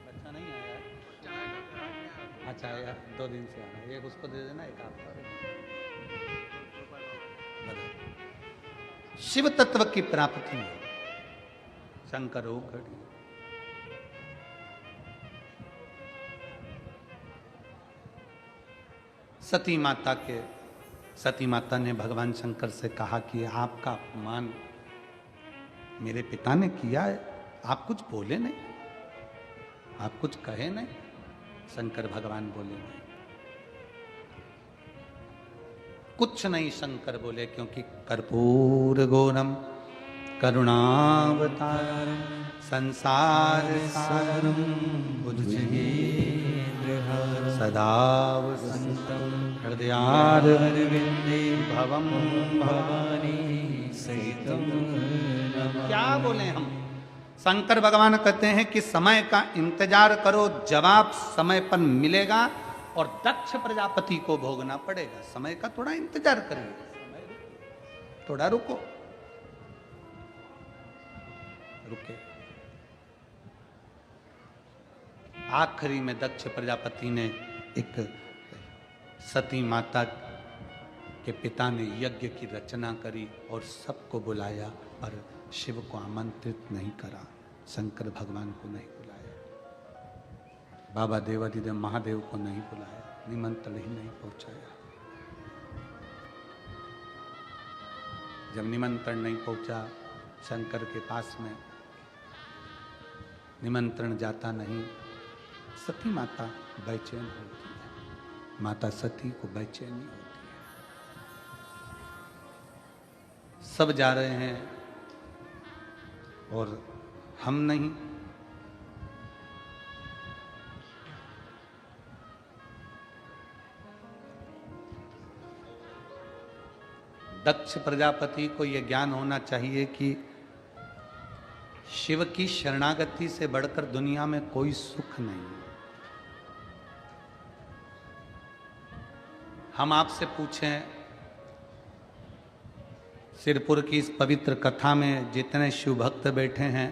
बच्चा नहीं आया? अच्छा आया, 2 दिन से आ रहा है। एक उसको दे देना, एक आपको। शिव तत्व की प्राप्ति में शंकर हो खड़ी। सती माता ने भगवान शंकर से कहा कि आपका अपमान मेरे पिता ने किया है, आप कुछ बोले नहीं, आप कुछ कहे नहीं। शंकर भगवान बोले नहीं, कुछ नहीं शंकर बोले, क्योंकि कर्पूर गौरम करुणावतारम संसार सारम भुजगेन्द्रहारम सदा वसन्तं हृदयारविन्दे भवं भवानी सहितं नमामि। क्या बोले हम? शंकर भगवान कहते हैं कि समय का इंतजार करो, जवाब समय पर मिलेगा और दक्ष प्रजापति को भोगना पड़ेगा। समय का थोड़ा इंतजार करिए, थोड़ा रुको, रुके। आखिरी में दक्ष प्रजापति ने एक सती माता के पिता ने यज्ञ की रचना करी और सबको बुलाया, पर शिव को आमंत्रित नहीं करा, शंकर भगवान को नहीं बुलाया, बाबा देवादिदेव महादेव को नहीं बुलाया, निमंत्रण ही नहीं पहुंचाया। जब निमंत्रण नहीं पहुंचा शंकर के पास में, निमंत्रण जाता नहीं, सती माता बेचैन होती है। माता सती को बेचैनी होती है। सब जा रहे हैं और हम नहीं। दक्ष प्रजापति को यह ज्ञान होना चाहिए कि शिव की शरणागति से बढ़कर दुनिया में कोई सुख नहीं है। हम आपसे पूछें, सिरपुर की इस पवित्र कथा में जितने शिव भक्त बैठे हैं,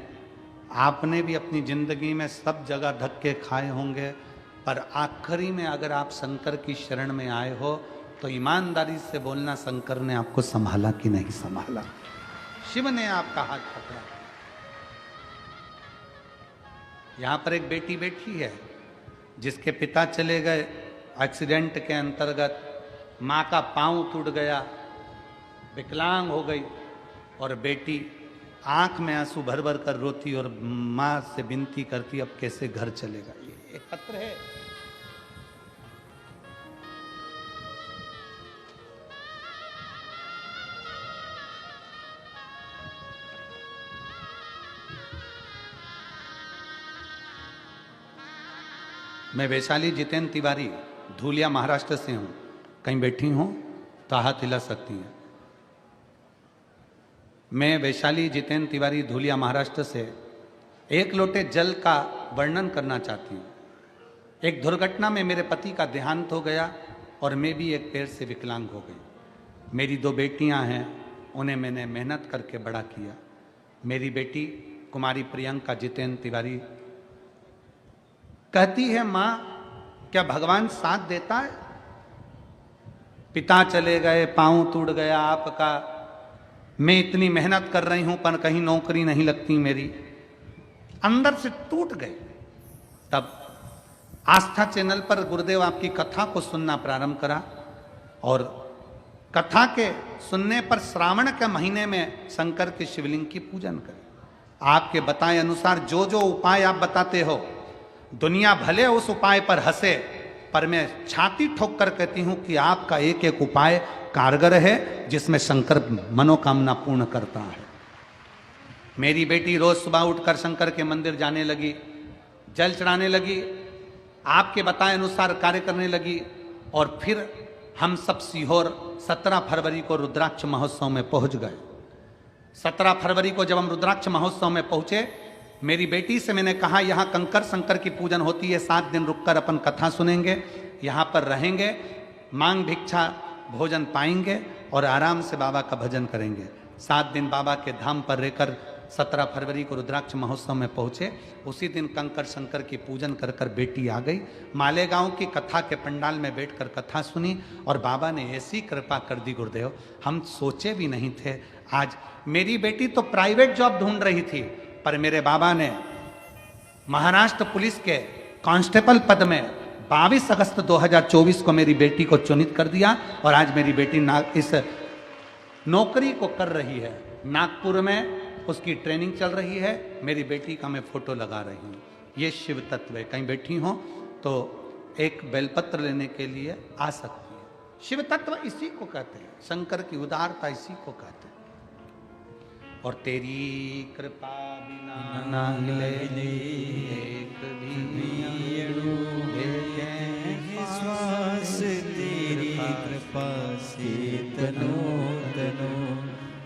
आपने भी अपनी जिंदगी में सब जगह धक्के खाए होंगे, पर आखिरी में अगर आप शंकर की शरण में आए हो तो ईमानदारी से बोलना, शंकर ने आपको संभाला कि नहीं संभाला? शिव ने आपका हाथ पकड़ा। यहां पर एक बेटी बैठी है जिसके पिता चले गए एक्सीडेंट के अंतर्गत, मां का पांव टूट गया, विकलांग हो गई, और बेटी आंख में आंसू भर भर कर रोती और मां से विनती करती अब कैसे घर चलेगा। ये एक पत्र है। मैं वैशाली जितेंद्र तिवारी धूलिया महाराष्ट्र से हूं। कहीं बैठी हूं तो हाथ हिला सकती हैं। मैं वैशाली जितेंद्र तिवारी धूलिया महाराष्ट्र से एक लोटे जल का वर्णन करना चाहती हूँ। एक दुर्घटना में मेरे पति का देहांत हो गया और मैं भी एक पैर से विकलांग हो गई। मेरी 2 बेटियां हैं, उन्हें मैंने मेहनत करके बड़ा किया। मेरी बेटी कुमारी प्रियंका जितेंद्र तिवारी कहती है, माँ क्या भगवान साथ देता है? पिता चले गए, पांव टूट गया आपका, मैं इतनी मेहनत कर रही हूं पर कहीं नौकरी नहीं लगती मेरी, अंदर से टूट गए। तब आस्था चैनल पर गुरुदेव आपकी कथा को सुनना प्रारंभ करा और कथा के सुनने पर श्रावण के महीने में शंकर के शिवलिंग की पूजन करें। आपके बताए अनुसार जो जो उपाय आप बताते हो, दुनिया भले उस उपाय पर हंसे, पर मैं छाती ठोक कर कहती हूं कि आपका एक एक उपाय कारगर है जिसमें शंकर मनोकामना पूर्ण करता है। मेरी बेटी रोज सुबह उठकर शंकर के मंदिर जाने लगी, जल चढ़ाने लगी, आपके बताए अनुसार कार्य करने लगी। और फिर हम सब सीहोर 17 फरवरी को रुद्राक्ष महोत्सव में पहुंच गए। 17 फरवरी को जब हम रुद्राक्ष महोत्सव में पहुंचे, मेरी बेटी से मैंने कहा यहाँ कंकर शंकर की पूजन होती है, 7 दिन रुककर अपन कथा सुनेंगे, यहाँ पर रहेंगे, मांग भिक्षा भोजन पाएंगे और आराम से बाबा का भजन करेंगे। 7 दिन बाबा के धाम पर रहकर 17 फरवरी को रुद्राक्ष महोत्सव में पहुंचे। उसी दिन कंकर शंकर की पूजन कर कर बेटी आ गई। मालेगांव की कथा के पंडाल में बैठकर कथा सुनी और बाबा ने ऐसी कृपा कर दी गुरुदेव, हम सोचे भी नहीं थे। आज मेरी बेटी तो प्राइवेट जॉब ढूंढ रही थी, पर मेरे बाबा ने महाराष्ट्र पुलिस के कांस्टेबल पद में 22 अगस्त 2024 को मेरी बेटी को चुनित कर दिया और आज मेरी बेटी इस नौकरी को कर रही है। नागपुर में उसकी ट्रेनिंग चल रही है। मेरी बेटी का मैं फोटो लगा रही हूँ। ये शिव तत्व है। कहीं बैठी हो तो एक बेलपत्र लेने के लिए आ सकती है। शिव तत्व इसी को कहते हैं, शंकर की उदारता इसी को कहते हैं। और तेरी कृपा बिना ना हिले एक भी श्वास, तेरी कृपा से तनो तनो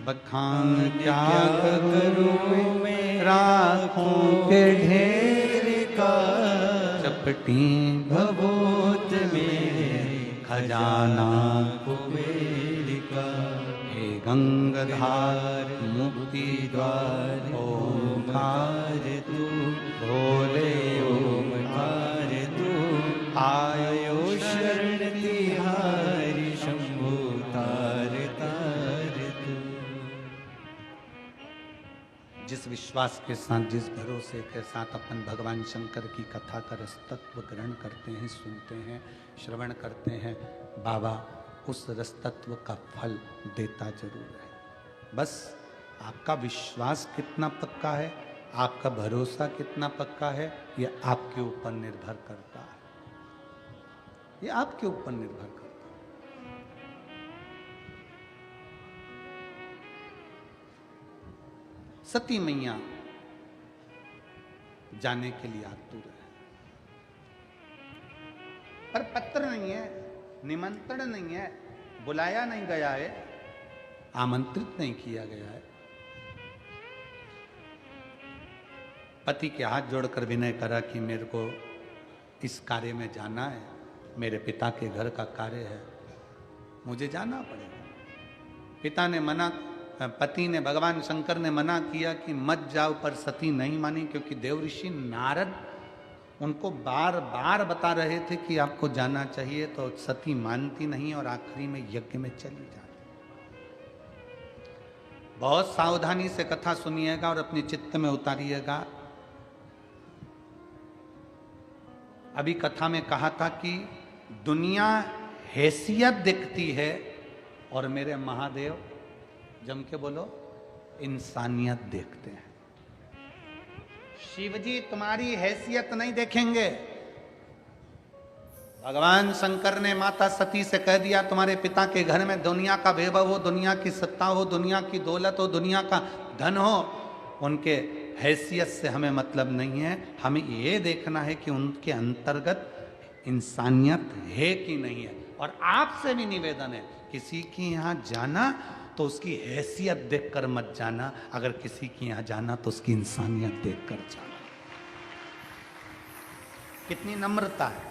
बखान क्या करूं मैं राखों के ढेर का, चपटी भवोत मेरे खजाना कुबेर का। हे गंगाधार मुक्ति द्वार ओंकार तू भोले ओमकार तू, आयो शरण तिहारी शंभु तार तार तू। जिस विश्वास के साथ, जिस भरोसे के साथ अपन भगवान शंकर की कथा का रसतत्व ग्रहण करते हैं, सुनते हैं, श्रवण करते हैं, बाबा उस रसतत्व का फल देता जरूर है। बस आपका विश्वास कितना पक्का है, आपका भरोसा कितना पक्का है, ये आपके ऊपर निर्भर करता है। ये आपके ऊपर निर्भर करता है। सती मैया जाने के लिए आतुर है, पर पत्र नहीं है, निमंत्रण नहीं है, बुलाया नहीं गया है, आमंत्रित नहीं किया गया है। पति के हाथ जोड़कर विनय करा कि मेरे को इस कार्य में जाना है, मेरे पिता के घर का कार्य है, मुझे जाना पड़ेगा। पिता ने मना पति ने, भगवान शंकर ने मना किया कि मत जाओ, पर सती नहीं मानी, क्योंकि देवऋषि नारद उनको बार बार बता रहे थे कि आपको जाना चाहिए, तो सती मानती नहीं और आखिरी में यज्ञ में चली जाती। बहुत सावधानी से कथा सुनिएगा और अपने चित्त में उतारिएगा। अभी कथा में कहा था कि दुनिया हैसियत दिखती है और मेरे महादेव जम के बोलो इंसानियत देखते हैं। शिवजी तुम्हारी हैसियत नहीं देखेंगे। भगवान शंकर ने माता सती से कह दिया तुम्हारे पिता के घर में दुनिया का वैभव हो, दुनिया की सत्ता हो, दुनिया की दौलत हो, दुनिया का धन हो, उनके हैसियत से हमें मतलब नहीं है। हमें ये देखना है कि उनके अंतर्गत इंसानियत है कि नहीं है। और आपसे भी निवेदन है, किसी की यहाँ जाना तो उसकी हैसियत देखकर मत जाना, अगर किसी की यहाँ जाना तो उसकी इंसानियत देखकर जाना। कितनी नम्रता है,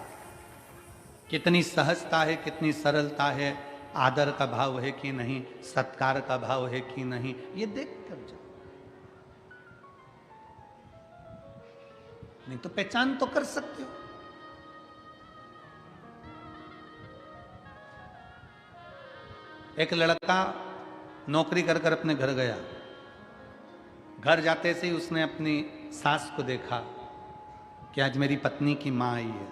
कितनी सहजता है, कितनी सरलता है, आदर का भाव है कि नहीं, सत्कार का भाव है कि नहीं, ये देख कर जाओ। नहीं तो पहचान तो कर सकते हो। एक लड़का नौकरी कर कर अपने घर गया। घर जाते से ही उसने अपनी सास को देखा कि आज मेरी पत्नी की मां आई है।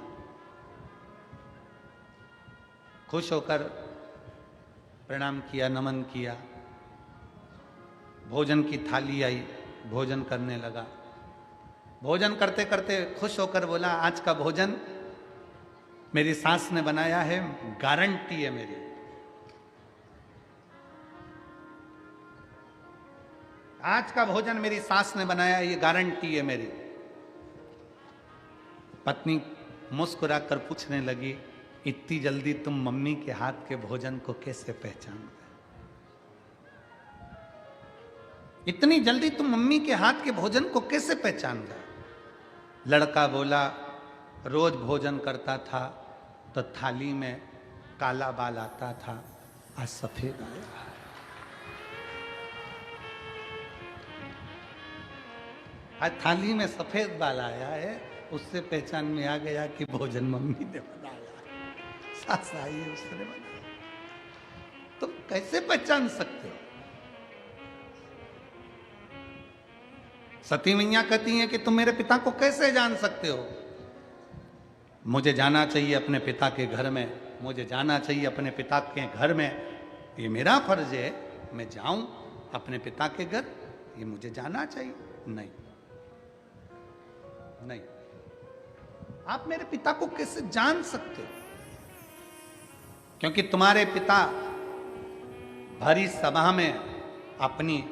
खुश होकर प्रणाम किया, नमन किया। भोजन की थाली आई, भोजन करने लगा। भोजन करते करते खुश होकर बोला, आज का भोजन मेरी सास ने बनाया है, गारंटी है मेरी। आज का भोजन मेरी सास ने बनाया, ये गारंटी है मेरी। पत्नी मुस्कुराकर पूछने लगी, इतनी जल्दी तुम मम्मी के हाथ के भोजन को कैसे पहचान गए? इतनी जल्दी तुम मम्मी के हाथ के भोजन को कैसे पहचान गए? लड़का बोला, रोज भोजन करता था तो थाली में काला बाल आता था, आज सफेद आया। आज थाली में सफेद बाल आया है, उससे पहचान में आ गया कि भोजन मम्मी ने बनाया, सास आई है उसने बनाया। तो कैसे पहचान सकते हो? सती मैया कहती हैं कि तुम मेरे पिता को कैसे जान सकते हो? मुझे जाना चाहिए अपने पिता के घर में, मुझे जाना चाहिए अपने पिता के घर में, ये मेरा फर्ज है, मैं जाऊं अपने पिता के घर, ये मुझे जाना चाहिए। नहीं नहीं, आप मेरे पिता को कैसे जान सकते हो? क्योंकि तुम्हारे पिता भरी सभा में अपनी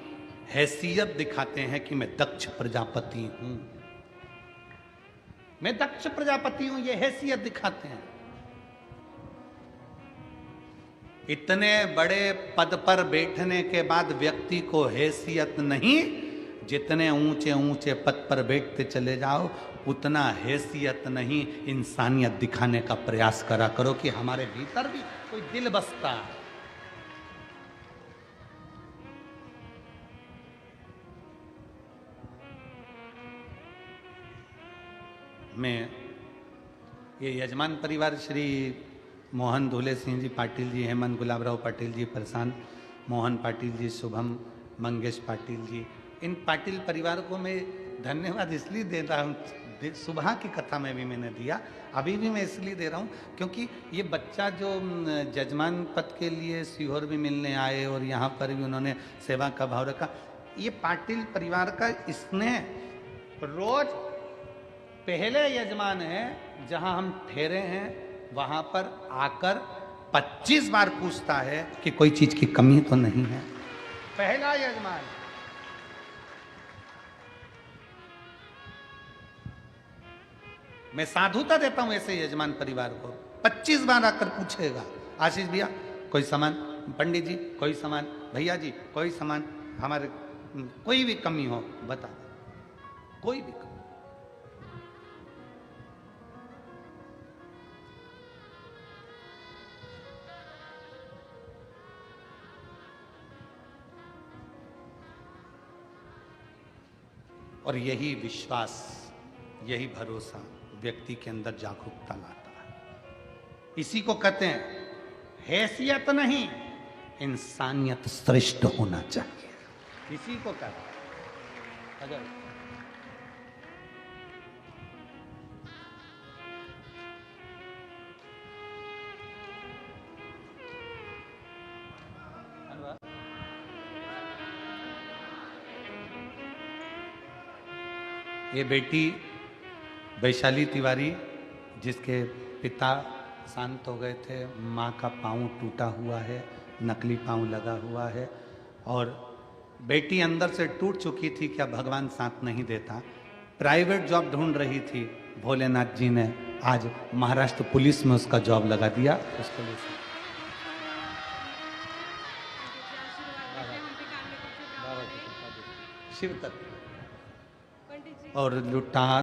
हैसियत दिखाते हैं कि मैं दक्ष प्रजापति हूं, मैं दक्ष प्रजापति हूं, ये हैसियत दिखाते हैं। इतने बड़े पद पर बैठने के बाद व्यक्ति को हैसियत नहीं, जितने ऊंचे ऊंचे पद पर बैठते चले जाओ उतना हैसियत नहीं, इंसानियत दिखाने का प्रयास करा करो कि हमारे भीतर भी कोई दिल बसता है। मैं ये यजमान परिवार श्री मोहन धोले सिंह जी पाटिल जी, हेमंत गुलाबराव पाटिल जी, प्रशांत मोहन पाटिल जी, शुभम मंगेश पाटिल जी, इन पाटिल परिवार को मैं धन्यवाद इसलिए दे रहा हूँ। सुबह की कथा में भी मैंने दिया, अभी भी मैं इसलिए दे रहा हूँ क्योंकि ये बच्चा जो जजमान पद के लिए सीहोर भी मिलने आए और यहाँ पर भी उन्होंने सेवा का भाव रखा, ये पाटिल परिवार का स्नेह रोज पहले यजमान है जहाँ हम ठहरे हैं वहाँ पर आकर 25 बार पूछता है कि कोई चीज की कमी तो नहीं है। पहला यजमान। मैं साधुता देता हूं ऐसे यजमान परिवार को, 25 बार आकर पूछेगा, आशीष भैया कोई सामान, पंडित जी कोई सामान, भैया जी कोई सामान, हमारे कोई भी कमी हो बता, कोई भी कमी। और यही विश्वास, यही भरोसा व्यक्ति के अंदर जागरूकता लाता है। इसी को कहते हैं हैसियत नहीं, इंसानियत श्रेष्ठ होना चाहिए। इसी को कहते हैं। अगर ये बेटी वैशाली तिवारी, जिसके पिता शांत हो गए थे, माँ का पाँव टूटा हुआ है, नकली पाँव लगा हुआ है, और बेटी अंदर से टूट चुकी थी, क्या भगवान साथ नहीं देता। प्राइवेट जॉब ढूंढ रही थी, भोलेनाथ जी ने आज महाराष्ट्र पुलिस में उसका जॉब लगा दिया। उसको शिव तत्व और लुटा